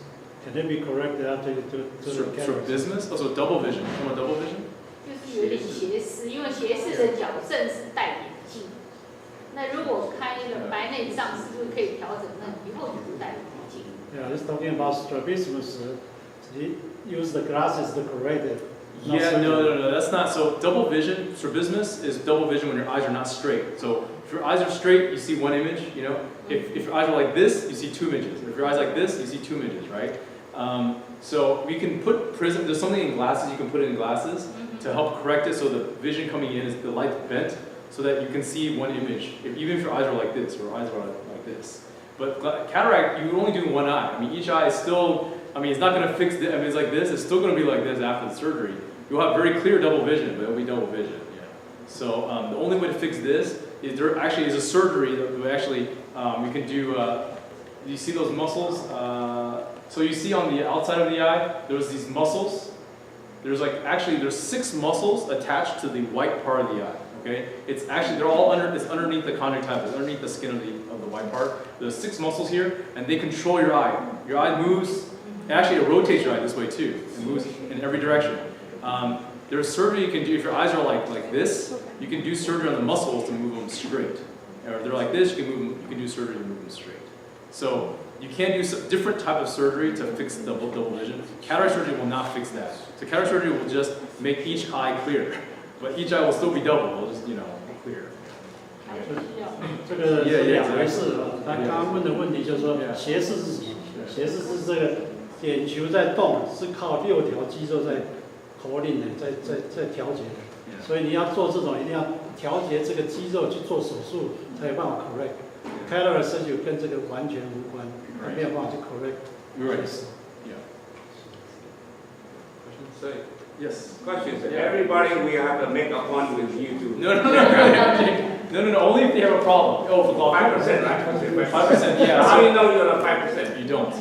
[SPEAKER 3] Can it be corrected after to the cataract?
[SPEAKER 1] Business? Oh, so double vision. You want double vision?
[SPEAKER 6] 就是有点斜视，因为斜视的矫正是戴眼镜。那如果开了白内障，是不是可以调整？那以后就不戴眼镜？
[SPEAKER 3] Yeah, he's talking about strabismus. He used the glasses to correct it. Not
[SPEAKER 1] Yeah,
[SPEAKER 3] surgery.
[SPEAKER 1] no. That's not. So double vision, strabismus is double vision when your eyes are not straight. So if your eyes are straight, you see one image, you know. If your eyes are like this, you see two images. If your eyes like this, you see two images, right? So we can put prism, there's something in glasses, you can put it in glasses to help correct it so the vision coming in is the light bent so that you can see one image, even if your eyes are like this, or eyes are like this. But cataract, you only do one eye. I mean, each eye is still, it's not going to fix it. I mean, it's like this, it's still going to be like this after the surgery. You'll have very clear double vision, but it'll be double vision. Yeah. So the only way to fix this is there actually is a surgery that we actually, we can do, you see those muscles? So you see on the outside of the eye, there's these muscles. There's there's 6 muscles attached to the white part of the eye. Okay, it's actually it's underneath the conjunctiva, it's underneath the skin of the white part. There's 6 muscles here, and they control your eye. Your eye moves. Actually, it rotates your eye this way too. It moves in every direction. There's surgery you can do if your eyes are like this. You can do surgery on the muscles to move them straight. Or if they're like this, you can do surgery to move them straight. So you can do different type of surgery to fix double vision. Cataract surgery will not fix that. So cataract surgery will just make each eye clear, but each eye will still be double. It'll just clear.
[SPEAKER 3] 这个是两回事啊。他刚刚问的问题就是说，斜视是什么？斜视是这个眼球在动，是靠6条肌肉在口令的，在调节的。所以你要做这种，一定要调节这个肌肉去做手术，才有办法 correct。Cataract surgery 跟这个完全无关，没有办法去 correct。
[SPEAKER 1] Right.
[SPEAKER 3] Yeah.
[SPEAKER 9] Say.
[SPEAKER 1] Yes.
[SPEAKER 9] Questions.
[SPEAKER 1] Yeah.
[SPEAKER 9] Everybody, we have to make a point with you too.
[SPEAKER 1] No. Only if they have a problem. Oh, for glaucoma.
[SPEAKER 9] 5%, right?
[SPEAKER 1] 5%. Yeah.
[SPEAKER 9] How do you know you're the 5%?
[SPEAKER 1] You don't.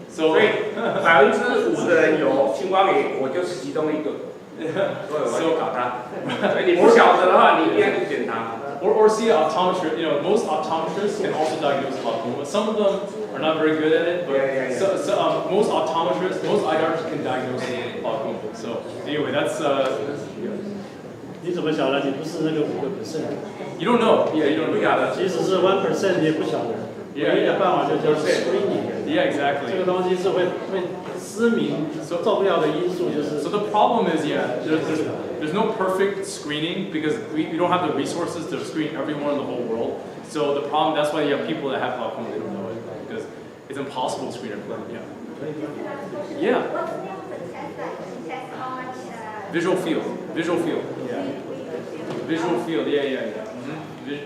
[SPEAKER 9] 所
[SPEAKER 1] So
[SPEAKER 9] 以5%的人有青光眼，我就是其中一个，所以我去找他。所以你不晓得的话，你一定要去检查。
[SPEAKER 1] or see an optometrist. Most optometrists can also diagnose glaucoma. Some of them are not very good at it, but
[SPEAKER 9] Yeah.
[SPEAKER 1] So, most optometrists, most eye doctors can diagnose glaucoma. So anyway, that's
[SPEAKER 3] 你怎么晓得你不是那个5%？
[SPEAKER 1] you don't know. Yeah, you don't
[SPEAKER 9] 不
[SPEAKER 1] know.
[SPEAKER 9] 晓得。
[SPEAKER 3] 即使是1%，你也不晓得。唯一的办法就叫 screening。
[SPEAKER 1] Yeah,
[SPEAKER 3] 这
[SPEAKER 1] exactly.
[SPEAKER 3] 个东西是会失明重要的因素就是
[SPEAKER 1] So the problem is, there's no perfect screening because we don't have the resources to screen everyone in the whole world. So the problem, that's why you have people that have glaucoma, they don't know it because it's impossible to screen everyone. Yeah. Yeah.
[SPEAKER 8] What's the name of the test that you test how much?
[SPEAKER 1] Visual field. Yeah. Visual field. Yeah.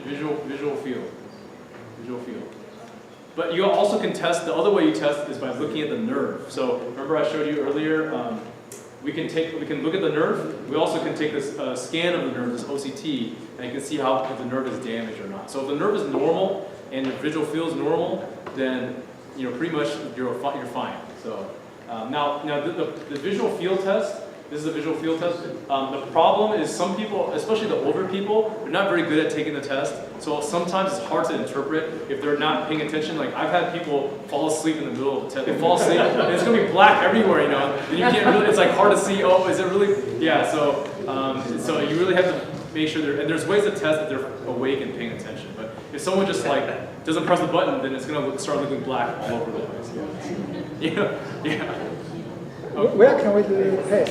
[SPEAKER 1] Visual field. But you also can test, the other way you test is by looking at the nerve. So remember I showed you earlier, we can look at the nerve. We also can take this scan of the nerve, this OCT, and you can see if the nerve is damaged or not. So if the nerve is normal and your visual field is normal, then pretty much you're fine. So now the visual field test This is a visual field test. The problem is some people, especially the older people, they're not very good at taking the test. So sometimes it's hard to interpret if they're not paying attention. Like I've had people fall asleep in the middle of the test. They fall asleep and it's gonna be black everywhere, you know. And you can't really, it's like hard to see, oh, is it really? Yeah, so you really have to make sure and there's ways to test that they're awake and paying attention. But if someone just like doesn't press the button, then it's gonna start looking black all over the place. Yeah.
[SPEAKER 10] Where can we do the test?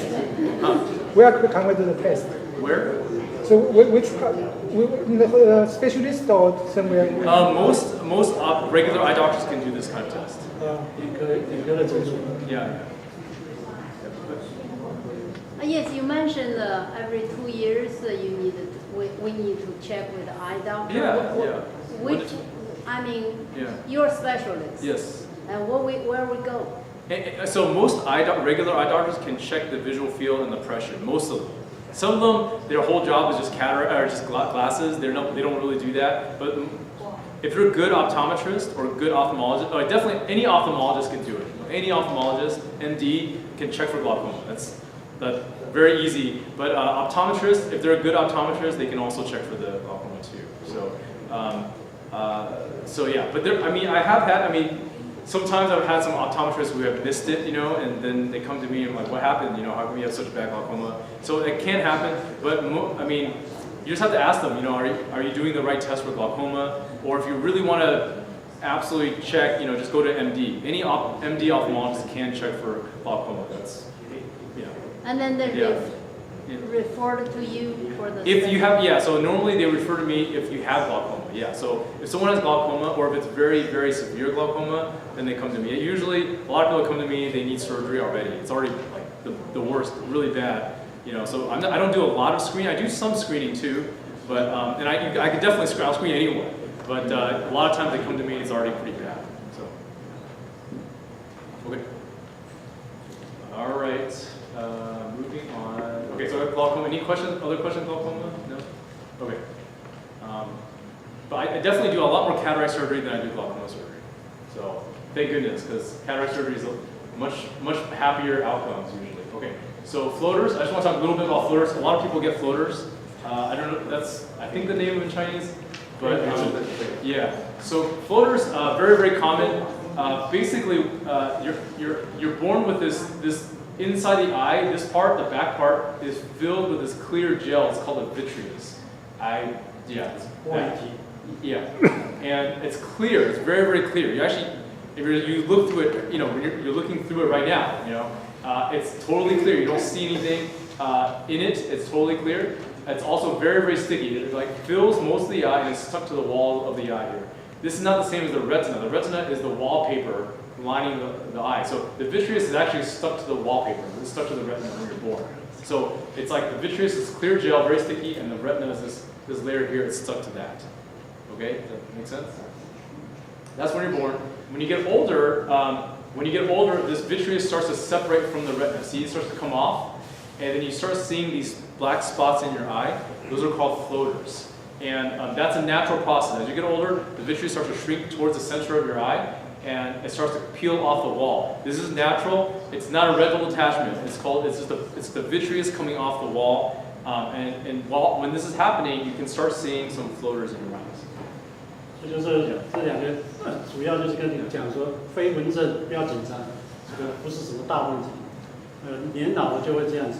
[SPEAKER 10] Where can we do the test?
[SPEAKER 1] Where?
[SPEAKER 10] So which in the specialist or somewhere?
[SPEAKER 1] Most regular eye doctors can do this kind of test. Yeah.
[SPEAKER 7] Yes, you mentioned every 2 years we need to check with the eye doctor.
[SPEAKER 1] Yeah.
[SPEAKER 7] I mean,
[SPEAKER 1] Yeah.
[SPEAKER 7] you're a specialist.
[SPEAKER 1] Yes.
[SPEAKER 7] And where we go?
[SPEAKER 1] So most regular eye doctors can check the visual field and the pressure. Most of them. Some of them, their whole job is just cataract or just glasses. They don't really do that. But if you're a good optometrist or a good ophthalmologist, definitely any ophthalmologist can do it. Any ophthalmologist, MD, can check for glaucoma. That's very easy. But optometrists, if they're a good optometrist, they can also check for the glaucoma too. So yeah. But sometimes I've had some optometrists who have missed it, you know, and then they come to me and like, what happened? You know, how come you have such bad glaucoma? So it can happen, but you just have to ask them, you know, are you doing the right test for glaucoma? Or if you really want to absolutely check, you know, just go to MD. Any MD ophthalmologist can check for glaucoma. That's, yeah.
[SPEAKER 7] And then they refer to you for the.
[SPEAKER 1] If you have, so normally they refer to me if you have glaucoma. Yeah, so if someone has glaucoma, or if it's very, very severe glaucoma, then they come to me. Usually, a lot of people come to me, they need surgery already. It's already like the worst, really bad. You know, so I don't do a lot of screening. I do some screening too, but and I could definitely screen. I'll screen anyway. But a lot of times they come to me, it's already pretty bad. So, okay. All right. Moving on. Okay, so glaucoma. Any questions? Other questions? Glaucoma? No. Okay. But I definitely do a lot more cataract surgery than I do glaucoma surgery. So thank goodness, because cataract surgery is a much happier outcomes usually. Okay. So floaters. I just want to talk a little bit about floaters. A lot of people get floaters. I don't know. That's I think the name in Chinese. But yeah. So floaters, very, very common. Basically, you're born with this inside the eye. This part, the back part, is filled with this clear gel. It's called a vitreous. Yeah, and it's clear. It's very, very clear. You actually, if you look through it, you know, when you're looking through it right now, you know, it's totally clear. You don't see anything in it. It's totally clear. It's also very, very sticky. It like fills most of the eye and it's stuck to the wall of the eye here. This is not the same as the retina. The retina is the wallpaper lining the eye. So the vitreous is actually stuck to the wallpaper. It's stuck to the retina when you're born. So it's like the vitreous is clear gel, very sticky, and the retina is this layer here. It's stuck to that. Okay, does that make sense? That's when you're born. When you get older, this vitreous starts to separate from the retina. See, it starts to come off, and then you start seeing these black spots in your eye. Those are called floaters. And that's a natural process. As you get older, the vitreous starts to shrink towards the center of your eye, and it starts to peel off the wall. This is natural. It's not a retinal detachment. It's the vitreous coming off the wall. When this is happening, you can start seeing some floaters in your eyes.
[SPEAKER 3] 这就是这两个主要就是跟你讲说，飞蚊症不要紧张，这个不是什么大问题。年老了就会这样子，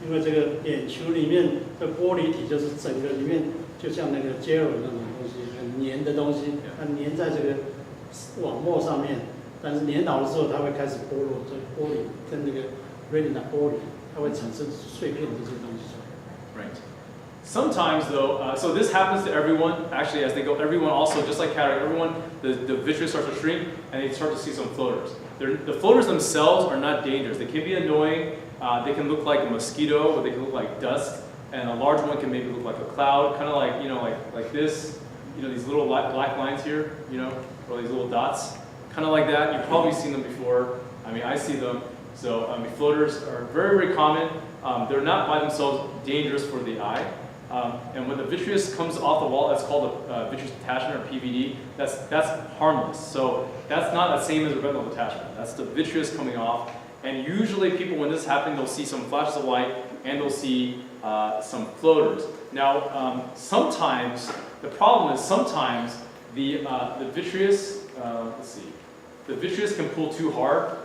[SPEAKER 3] 因为这个眼球里面的玻璃体就是整个里面就像那个 gel 那种东西，很黏的东西，它粘在这个网膜上面。但是年老了之后，它会开始剥落，这玻璃跟那个 retina 玻璃，它会产生碎片这些东西出来。
[SPEAKER 1] Right. Sometimes though, so this happens to everyone, actually as they go, everyone also, just like cataract, everyone, the vitreous starts to shrink and they start to see some floaters. The floaters themselves are not dangerous. They can be annoying, they can look like a mosquito, or they can look like dust, and a large one can maybe look like a cloud, kind of like, you know, like this, you know, these little black lines here, you know, or these little dots, kind of like that. You've probably seen them before. I mean, I see them. So floaters are very, very common. They're not by themselves dangerous for the eye. And when the vitreous comes off the wall, that's called a vitreous detachment, or PVD. That's harmless. So that's not the same as a retinal detachment. That's the vitreous coming off, And usually people, when this is happening, they'll see some flashes of light and they'll see some floaters. Now, sometimes, the problem is sometimes the vitreous, let's see, the vitreous can pull too hard.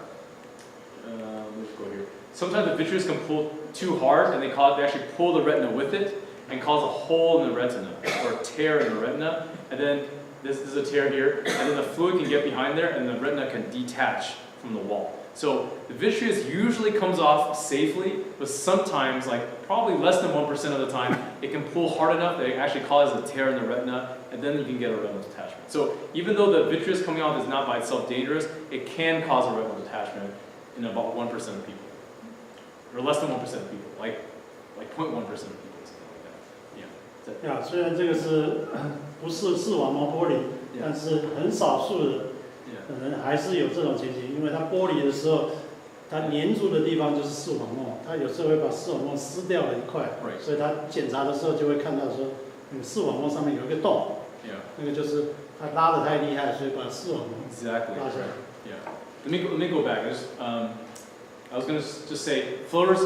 [SPEAKER 1] Let's go here. Sometimes the vitreous can pull too hard and they actually pull the retina with it and cause a hole in the retina or a tear in the retina. And then this is a tear here, and then the fluid can get behind there and the retina can detach from the wall. So the vitreous usually comes off safely, but sometimes, like probably less than 1% of the time, it can pull hard enough that it actually causes a tear in the retina, and then you can get a retinal detachment. So even though the vitreous coming off is not by itself dangerous, it can cause a retinal detachment in about 1% of people, or less than 1% of people, like 0.1% of people, something like that. Yeah.
[SPEAKER 3] 虽然这个是不是视网膜剥离，但是很少数的人还是有这种情形，因为它剥离的时候，它粘住的地方就是视网膜，它有时候会把视网膜撕掉了一块，所以它检查的时候就会看到说，视网膜上面有一个洞，那个就是它拉得太厉害，所以把视网膜拉下来。
[SPEAKER 1] Yeah. Let me go back. I was going to just say, floaters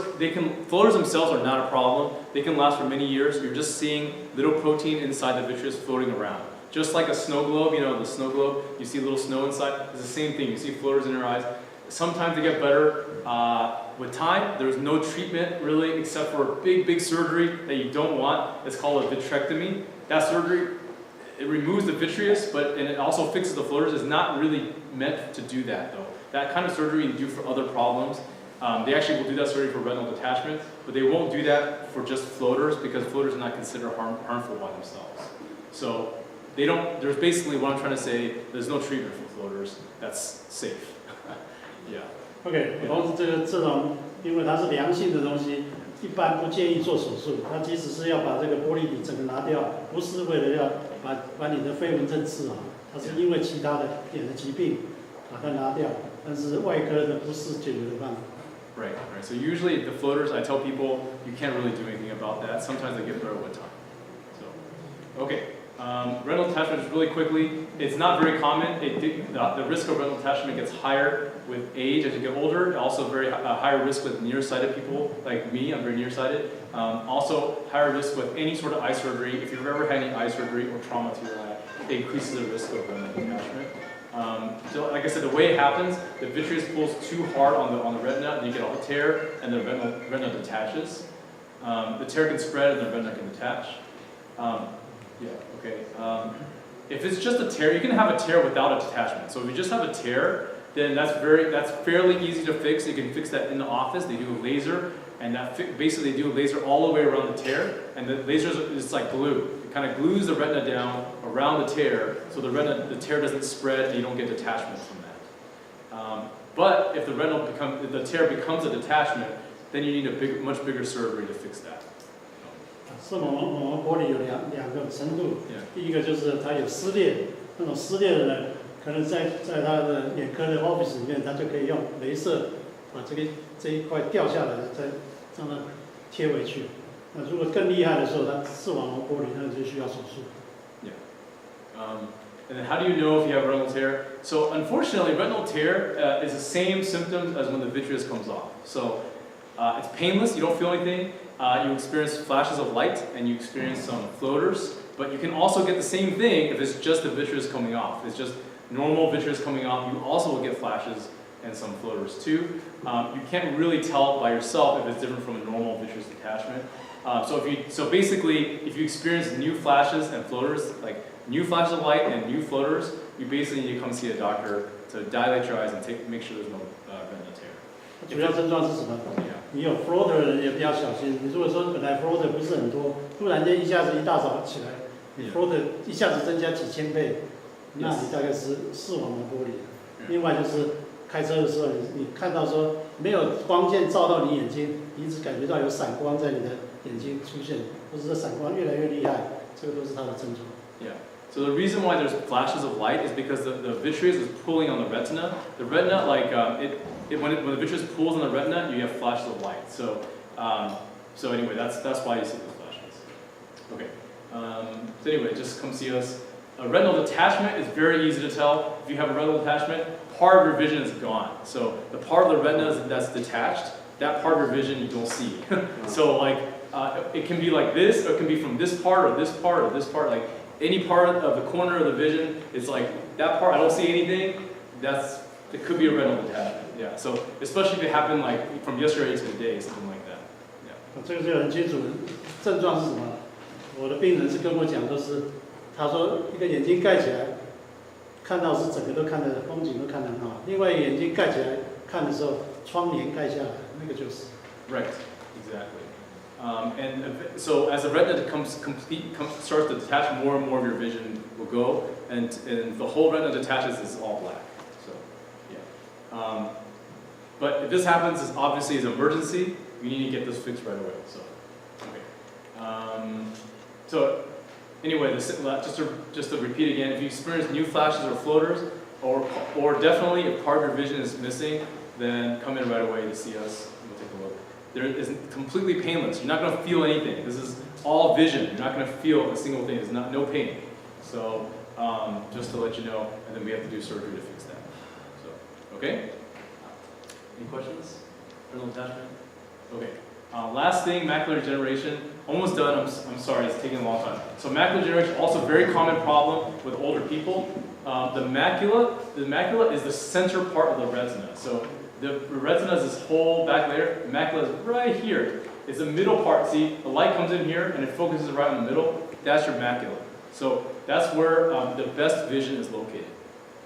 [SPEAKER 1] themselves are not a problem. They can last for many years. You're just seeing little protein inside the vitreous floating around. Just like a snow globe, you know, the snow globe, you see little snow inside. It's the same thing. You see floaters in your eyes. Sometimes they get better with time. There's no treatment really except for big surgery that you don't want. It's called a vitrectomy. That surgery, it removes the vitreous, and it also fixes the floaters. It's not really meant to do that though. That kind of surgery you do for other problems. They actually will do that surgery for retinal detachment, but they won't do that for just floaters because floaters are not considered harmful by themselves. So they don't, there's basically what I'm trying to say, there's no treatment for floaters that's safe. Yeah.
[SPEAKER 3] OK， 普通这种，因为它是良性的东西，一般不建议做手术。它即使是要把这个玻璃体整个拿掉，不是为了要把你的飞蚊症治好，它是因为其他的眼的疾病把它拿掉。但是外科的不是解决的办法。
[SPEAKER 1] Right. So usually the floaters, I tell people you can't really do anything about that. Sometimes they get better with time. So, okay. Retinal detachment, just really quickly, it's not very common. The risk of retinal detachment gets higher with age as you get older. Also very higher risk with nearsighted people like me. I'm very nearsighted. Also higher risk with any sort of eye surgery. If you've ever had any eye surgery or trauma to your eye, it increases the risk of retinal detachment. So like I said, the way it happens, the vitreous pulls too hard on the retina, and you get a tear, and the retina detaches. The tear can spread, and the retina can detach. If it's just a tear, you can have a tear without a detachment. So if you just have a tear, then that's fairly easy to fix. You can fix that in the office. They do a laser, and basically they do a laser all the way around the tear, and the laser is like glue. It kind of glues the retina down around the tear, so the tear doesn't spread, and you don't get detachment from that. But if the tear becomes a detachment, then you need a much bigger surgery to fix that.
[SPEAKER 3] 视网膜玻璃有两个程度，第一个就是它有撕裂，那种撕裂的呢，可能在他的眼科的 office 里面，他就可以用雷射把这一块掉下来的再让它贴回去。那如果更厉害的时候，它视网膜剥离，那就需要手术。
[SPEAKER 1] And then how do you know if you have a retinal tear? So unfortunately, retinal tear is the same symptoms as when the vitreous comes off. So it's painless, you don't feel anything. You experience flashes of light and you experience some floaters, but you can also get the same thing if it's just the vitreous coming off. If it's just normal vitreous coming off, you also will get flashes and some floaters too. You can't really tell by yourself if it's different from a normal vitreous detachment. So basically, if you experience new flashes and floaters, like new flashes of light and new floaters, you basically need to come see a doctor to dilate your eyes and make sure there's no retinal tear.
[SPEAKER 3] 主要症状是什么？你有 floater 的人也比较小心。你如果说本来 floater 不是很多，突然间一下子一大早起来，你 floater 一下子增加几千倍，那你大概是视网膜剥离。另外就是开车的时候，你看到说没有光线照到你眼睛，你一直感觉到有闪光在你的眼睛出现，或者是闪光越来越厉害，这个都是它的症状。
[SPEAKER 1] Yeah. So the reason why there's flashes of light is because the vitreous is pulling on the retina. The retina, like when the vitreous pulls on the retina, you have flashes of light. So anyway, that's why you see those flashes. Okay. So anyway, just come see us. A retinal detachment is very easy to tell. If you have a retinal detachment, part of your vision is gone. So the part of the retina that's detached, that part of your vision you don't see. So like, it can be like this, or it can be from this part, or this part, or this part. Like any part of the corner of the vision, it's like that part, I don't see anything. It could be a retinal detachment. Yeah. So especially if it happened like from yesterday to today, something like that. Yeah.
[SPEAKER 3] 这个就很清楚，症状是什么？我的病人是跟我讲，都是他说一个眼睛盖起来，看到是整个都看得风景都看得很好，另外一个眼睛盖起来看的时候，窗帘盖下来，那个就是。
[SPEAKER 1] Right. Exactly. So as the retina starts to detach, more and more of your vision will go, and the whole retina detaches is all black. So, yeah. But if this happens, it's obviously an emergency. You need to get this fixed right away. So, okay. So anyway, just to repeat again, if you experience new flashes or floaters, or definitely if part of your vision is missing, then come in right away to see us. We'll take a look. There is completely painless. You're not going to feel anything. This is all vision. You're not going to feel a single thing. There's no pain. So just to let you know, and then we have to do surgery to fix that. So, okay? Any questions? Retinal detachment? Okay. Last thing, macular degeneration. Almost done. I'm sorry, it's taking a long time. So macular degeneration, also a very common problem with older people. The macula is the center part of the retina. So the retina is this whole back layer. The macula is right here. It's the middle part. See, the light comes in here and it focuses right in the middle. That's your macula. So that's where the best vision is located.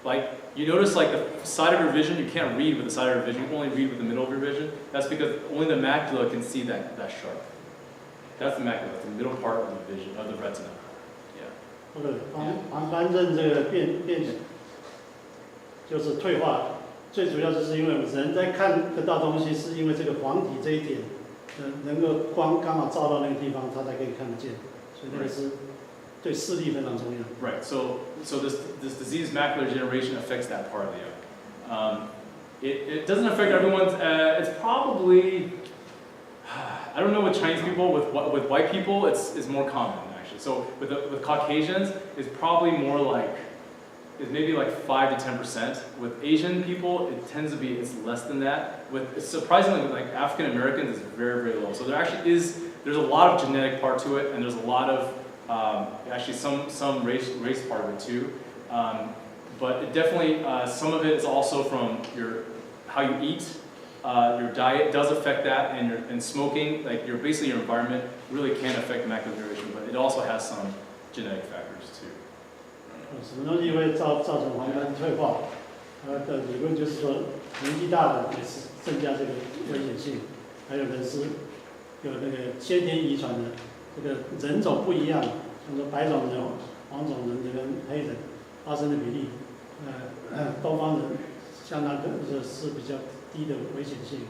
[SPEAKER 1] Like, you notice like the side of your vision, you can't read with the side of your vision, you can only read with the middle of your vision. That's because only the macula can see that sharp. That's the macula, that's the middle part of the vision, of the retina. Yeah.
[SPEAKER 3] Okay. 黄斑症这个变就是退化，最主要就是因为人在看得到东西，是因为这个黄体这一点，能够光刚好照到那个地方，他才可以看得见，所以那个是对视力非常重要。
[SPEAKER 1] Right. So this disease, macular degeneration, affects that part of the eye. It doesn't affect everyone's. It's probably, I don't know, with Chinese people, with white people, it's more common actually. So with Caucasians, it's probably more like, it's maybe like 5 to 10%. With Asian people, it tends to be, it's less than that. Surprisingly, with like African Americans, it's very, very low. So there actually there's a lot of genetic part to it, and there's a lot of actually some race part of it too. But it definitely, some of it is also from how you eat. Your diet does affect that, and smoking, like basically your environment really can affect macular degeneration, but it also has some genetic factors too.
[SPEAKER 3] 什么东西会造成黄斑退化？的理论就是说，年纪大的也是增加这个危险性，还有人是有那个先天遗传的，这个人种不一样，像说白种人、黄种人跟黑人发生的比例，东方人相当是比较低的危险性。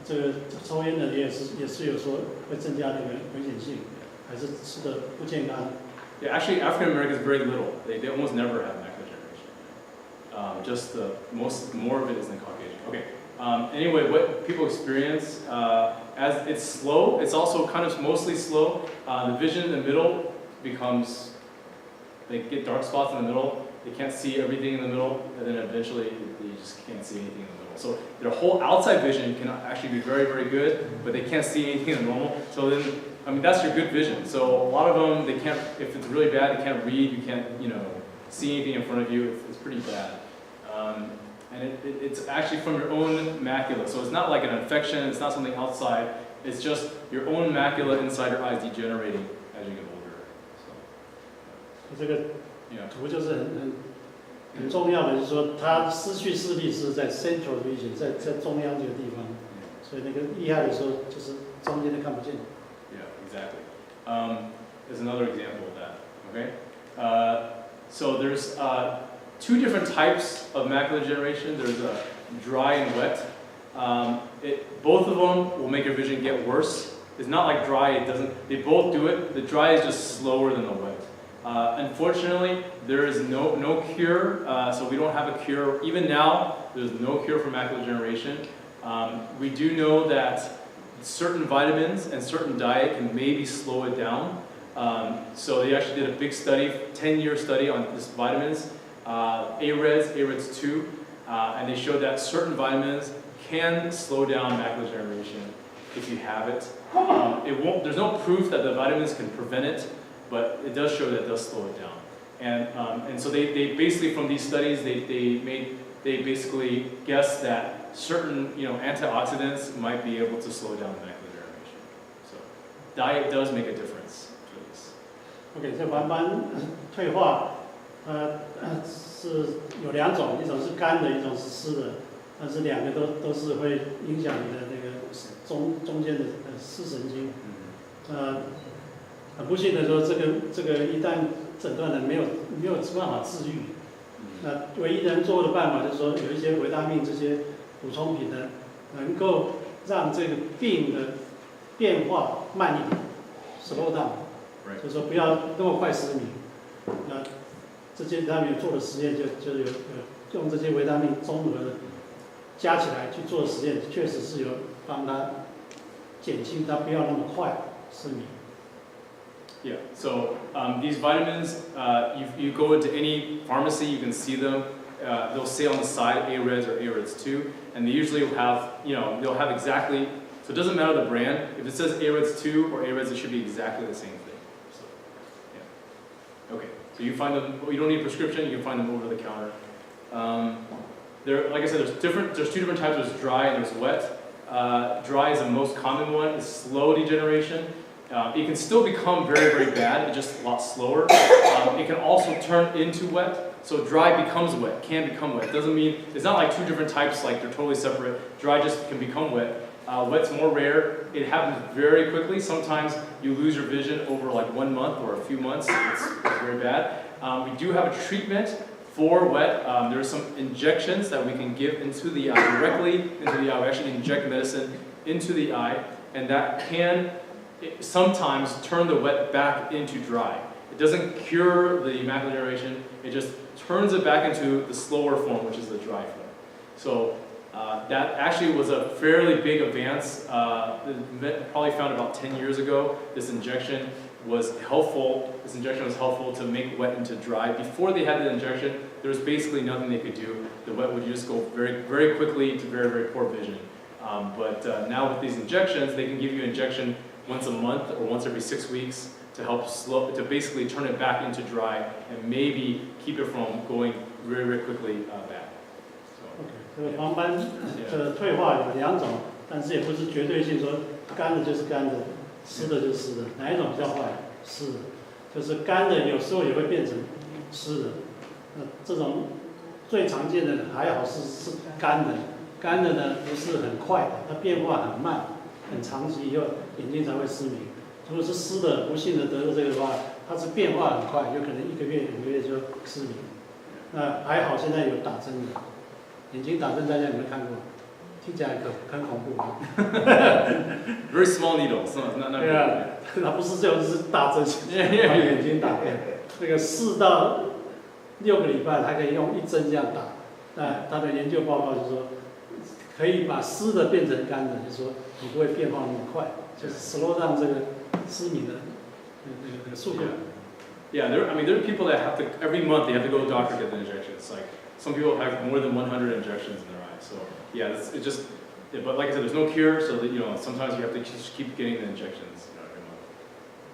[SPEAKER 3] 这个抽烟的也是有说会增加那个危险性，还是吃的不健康。
[SPEAKER 1] Yeah, actually, African Americans very little. They almost never have macular degeneration. Just more of it is in Caucasian. Okay. Anyway, what people experience as it's slow, it's also kind of mostly slow. The vision in the middle becomes, they get dark spots in the middle. They can't see everything in the middle, and then eventually they just can't see anything in the middle. So their whole outside vision can actually be very, very good, but they can't see anything in the normal. So then, I mean, that's your good vision. So a lot of them, they can't, if it's really bad, they can't read, you can't, see anything in front of you. It's pretty bad. And it's actually from your own macula. So it's not like an infection, it's not something outside. It's just your own macula inside your eyes degenerating as you get older. So,
[SPEAKER 3] 这个图就是很重要的，就是说他失去视力是在 central vision， 在中央这个地方，所以那个厉害的时候就是中间都看不见。
[SPEAKER 1] Yeah, exactly. There's another example of that. Okay. So there's 2 different types of macular degeneration. There's dry and wet. Both of them will make your vision get worse. It's not like dry, it doesn't, they both do it. The dry is just slower than the wet. Unfortunately, there is no cure, so we don't have a cure. Even now, there's no cure for macular degeneration. We do know that certain vitamins and certain diet can maybe slow it down, So they actually did a big study, 10-year study on this vitamins, AREDS 2, and they showed that certain vitamins can slow down macular degeneration if you have it. There's no proof that the vitamins can prevent it, but it does show that it does slow it down. And so they basically, from these studies, they basically guessed that certain antioxidants might be able to slow down macular degeneration. So diet does make a difference for this.
[SPEAKER 3] OK， 这黄斑退化，是有2种，一种是干的，一种是湿的，但是2个都是会影响你的那个中间的视神经。很不幸的说，这个一旦诊断了没有办法治愈，那唯一能做的办法就是说有一些维他命这些补充品呢，能够让这个病的变化慢一点 ，slow down， 就是说不要那么快失明。那这些他们做的实验就有用这些维他命综合的加起来去做实验，确实是有帮他减轻他不要那么快失明。
[SPEAKER 1] Yeah, so these vitamins, you go into any pharmacy, you can see them. They'll say on the side AREDS or AREDS 2, and they usually will have, they'll have exactly, so it doesn't matter the brand. If it says AREDS 2 or AREDS, it should be exactly the same thing. So, yeah. Okay, so you find them, you don't need a prescription, you can find them over the counter. Like I said, there's 2 different types, there's dry and there's wet. Dry is the most common one, it's slow degeneration. It can still become very, very bad, it's just a lot slower. It can also turn into wet, so dry becomes wet, can become wet. It doesn't mean, it's not like 2 different types, like they're totally separate. Dry just can become wet. Wet's more rare, it happens very quickly. Sometimes you lose your vision over like 1 month or a few months, it's very bad. We do have a treatment for wet. There are some injections that we can give into the eye, directly into the eye. We actually inject medicine into the eye, and that can sometimes turn the wet back into dry. It doesn't cure the macular degeneration, it just turns it back into the slower form, which is the dry form. So that actually was a fairly big advance. Probably found about 10 years ago. This injection was helpful. This injection was helpful to make wet into dry. Before they had the injection, there was basically nothing they could do. The wet would just go very, very quickly to very, very poor vision. But now with these injections, they can give you an injection once a month or once every 6 weeks to help to basically turn it back into dry and maybe keep it from going very, very quickly bad.
[SPEAKER 3] OK， 这个黄斑的退化有2种，但是也不是绝对性说干的就是干的，湿的就是湿的，哪一种比较坏？湿的，就是干的有时候也会变成湿的。这种最常见的还好是干的，干的呢不是很快的，它变化很慢。很长期以后，眼睛才会失明。如果是湿的，不幸的得了这个的话，它是变化很快，有可能1个月、2个月就失明。那还好，现在有打针的，眼睛打针大家有没有看过？听起来很恐怖。
[SPEAKER 1] Very small needles, not
[SPEAKER 3] 对啊，它不是这种，是大针，把眼睛打开。那个4到6个礼拜，它可以用1针这样打。那他的研究报告就说，可以把湿的变成干的，就是说你不会变化那么快，就是 slow down 这个失明的那个速度。
[SPEAKER 1] Yeah, there are people that have to, every month they have to go to the doctor to get the injections. Like, some people have more than 100 injections in their eyes. So, yeah, but like I said, there's no cure, so that, sometimes you have to just keep getting the injections every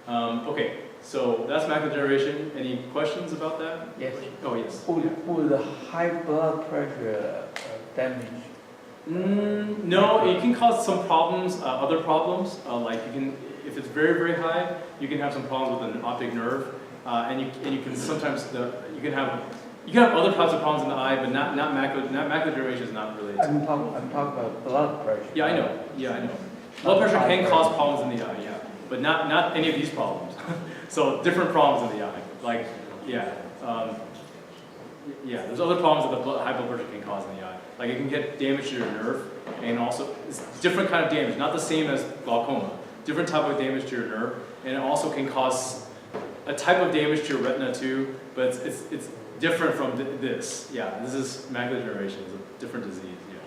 [SPEAKER 1] month. Okay, so that's macular degeneration. Any questions about that?
[SPEAKER 5] Yes.
[SPEAKER 1] Oh, yes.
[SPEAKER 5] Would the high blood pressure damage?
[SPEAKER 1] No, it can cause some problems, other problems. Like if it's very, very high, you can have some problems with an optic nerve. And you can sometimes you can have other types of problems in the eye, but not macular degeneration is not related.
[SPEAKER 5] I'm talking about blood pressure.
[SPEAKER 1] Yeah, I know. Blood pressure can cause problems in the eye, yeah, but not any of these problems. So different problems in the eye, like there's other problems that high blood pressure can cause in the eye. Like it can get damage to your nerve, and also it's different kind of damage, not the same as glaucoma. Different type of damage to your nerve, and it also can cause a type of damage to your retina too, but it's different from this. Yeah, this is macular degeneration. It's a different disease. Yeah.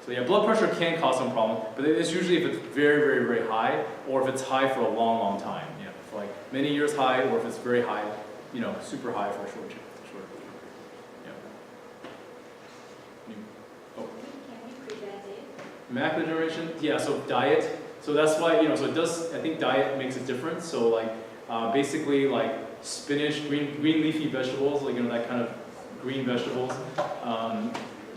[SPEAKER 1] So yeah, blood pressure can cause some problem, but it's usually if it's very, very, very high, or if it's high for a long, long time. Yeah, for like many years high, or if it's very high, you know, super high for a short period. Oh.
[SPEAKER 6] Can we prevent it?
[SPEAKER 1] Macular degeneration, yeah, so diet. So that's why, you know, so it does, I think diet makes a difference. So like, basically like spinach, green leafy vegetables, like, you know, that kind of green vegetables,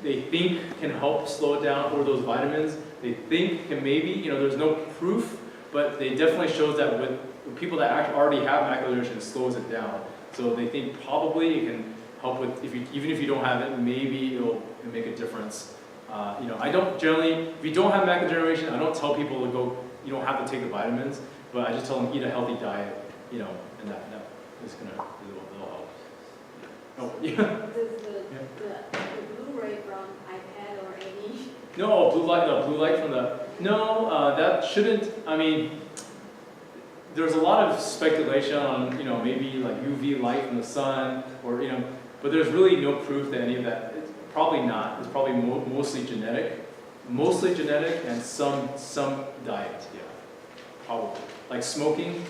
[SPEAKER 1] they think can help slow it down, or those vitamins, they think can maybe, you know, there's no proof, but they definitely shows that with people that actually already have macular degeneration, it slows it down. So they think probably it can help with, even if you don't have it, maybe it'll make a difference. You know, I don't generally, if you don't have macular degeneration, I don't tell people to go, you don't have to take the vitamins, but I just tell them eat a healthy diet, you know, and that is gonna, it'll help. Oh, yeah.
[SPEAKER 7] The Blu-ray from iPad or any?
[SPEAKER 1] No, blue light from the, no, that shouldn't, I mean, there's a lot of speculation on, you know, maybe like UV light from the sun, or, you know, but there's really no proof that any of that, it's probably not. It's probably mostly genetic and some diet, yeah, probably. Like smoking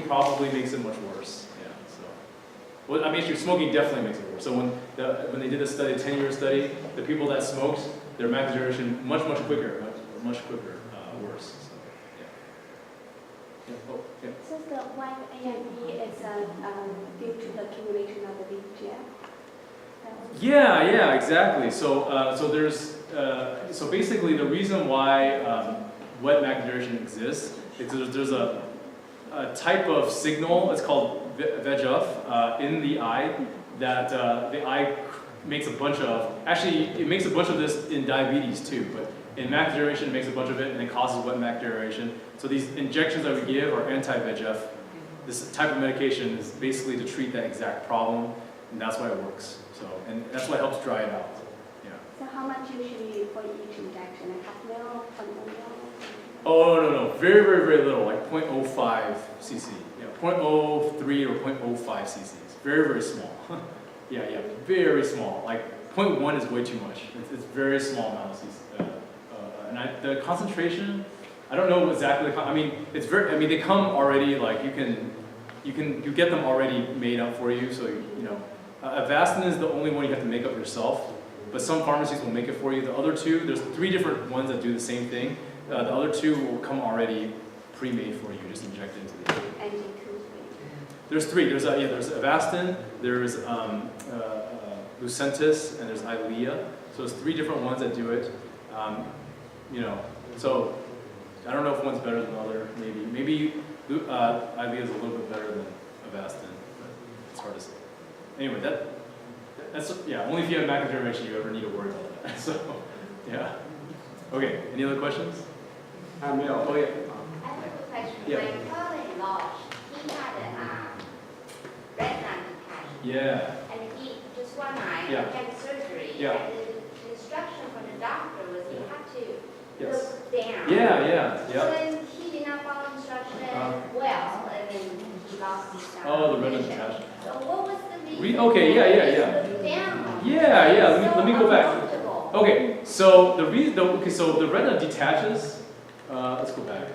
[SPEAKER 1] probably makes it much worse, yeah, so. Well, I mean, actually, smoking definitely makes it worse. So when they did the study, 10-year study, the people that smoked, their macular degeneration much quicker, worse. So, yeah. Oh, yeah.
[SPEAKER 8] So the why AMD is due to the accumulation of the VEGF?
[SPEAKER 1] Yeah, exactly. So, so basically, the reason why wet macular degeneration exists is there's a type of signal. It's called VEGF in the eye that the eye makes a bunch of. Actually, it makes a bunch of this in diabetes too, but in macular degeneration, it makes a bunch of it, and it causes wet macular degeneration. So these injections that we give are anti-VEGF. This type of medication is basically to treat that exact problem, and that's why it works. So, and that's why it helps dry it out. Yeah.
[SPEAKER 8] So how much usually for each injection? A half mil, 1 ml?
[SPEAKER 1] Oh, no. Very little, like 0.05 cc. Yeah, 0.03 or 0.05 cc. Very small. yeah, very small. Like 0.1 is way too much. It's very small amount of cc. And the concentration, I don't know exactly. I mean, they come already. Like you get them already made up for you. So you know, Avastin is the only one you have to make up yourself. But some pharmacies will make it for you. The other two, there's 3 different ones that do the same thing. The other 2 will come already pre-made for you, just inject into the eye. There's 3. There's Avastin, there's Lucentis, and there's Eylea. So there's 3 different ones that do it. You know, so I don't know if one's better than the other. Maybe Eylea is a little bit better than Avastin, but it's hard to say. Anyway, that's only if you have macular degeneration you ever need to worry about that. So yeah. Okay. Any other questions? Oh yeah.
[SPEAKER 11] I have a question.
[SPEAKER 1] Yeah.
[SPEAKER 11] My father-in-law, he had a retina detachment.
[SPEAKER 1] Yeah.
[SPEAKER 11] And he just one eye
[SPEAKER 1] Yeah.
[SPEAKER 11] had surgery.
[SPEAKER 1] Yeah.
[SPEAKER 11] And the instruction from the doctor was he had to
[SPEAKER 1] Yes.
[SPEAKER 11] look down.
[SPEAKER 1] Yeah.
[SPEAKER 11] So then he did not follow instruction well, and then he lost his sight.
[SPEAKER 1] Oh, the retina detachment.
[SPEAKER 11] So what was the reason?
[SPEAKER 1] Okay.
[SPEAKER 11] that he
[SPEAKER 1] Yeah.
[SPEAKER 11] looked down?
[SPEAKER 1] Yeah. Let me go back.
[SPEAKER 11] Uncomfortable.
[SPEAKER 1] Okay. So the reason. Okay. So the retina detaches. Let's go back.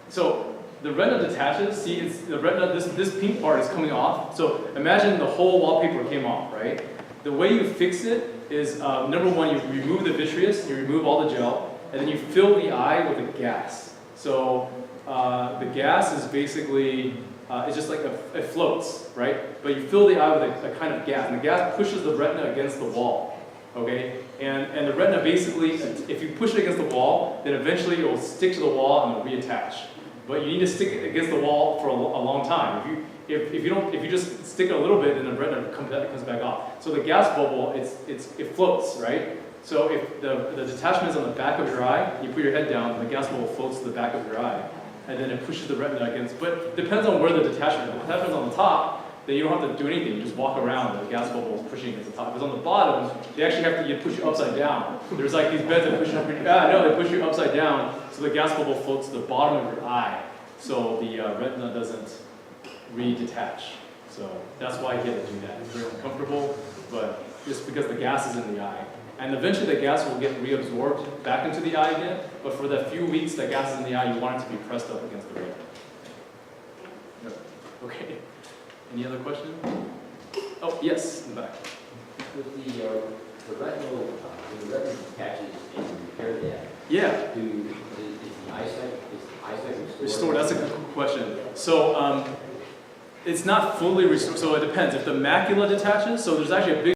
[SPEAKER 1] So the retina detaches. See, it's the retina. This pink part is coming off. So imagine the whole wallpaper came off, right? The way you fix it is number one, you remove the vitreous, you remove all the gel, and then you fill the eye with a gas. So the gas is basically it's just like it floats, right? But you fill the eye with a kind of gas, and the gas pushes the retina against the wall. Okay, and the retina basically, if you push it against the wall, then eventually it will stick to the wall and it will reattach. But you need to stick it against the wall for a long time. If you just stick it a little bit, then the retina comes back off. So the gas bubble, it floats, right? So if the detachment is on the back of your eye, you put your head down, and the gas bubble floats to the back of your eye, and then it pushes the retina against. But it depends on where the detachment is. If the detachment is on the top, then you don't have to do anything. You just walk around. The gas bubble is pushing against the top. If it's on the bottom, they actually have to push you upside down. There's like these beds that push you up. They push you upside down, so the gas bubble floats to the bottom of your eye, so the retina doesn't redetach. So that's why he had to do that. It's very uncomfortable, but just because the gas is in the eye. And eventually the gas will get reabsorbed back into the eye again, but for the few weeks that gas is in the eye, you want it to be pressed up against the retina. Okay. Any other question? Oh, yes, in the back.
[SPEAKER 12] With the retinal, when the retina detaches and you repair that,
[SPEAKER 1] Yeah.
[SPEAKER 12] is the eyesight restored?
[SPEAKER 1] Restored, that's a good question. So it's not fully restored, so it depends. If the macula detaches, so there's actually a big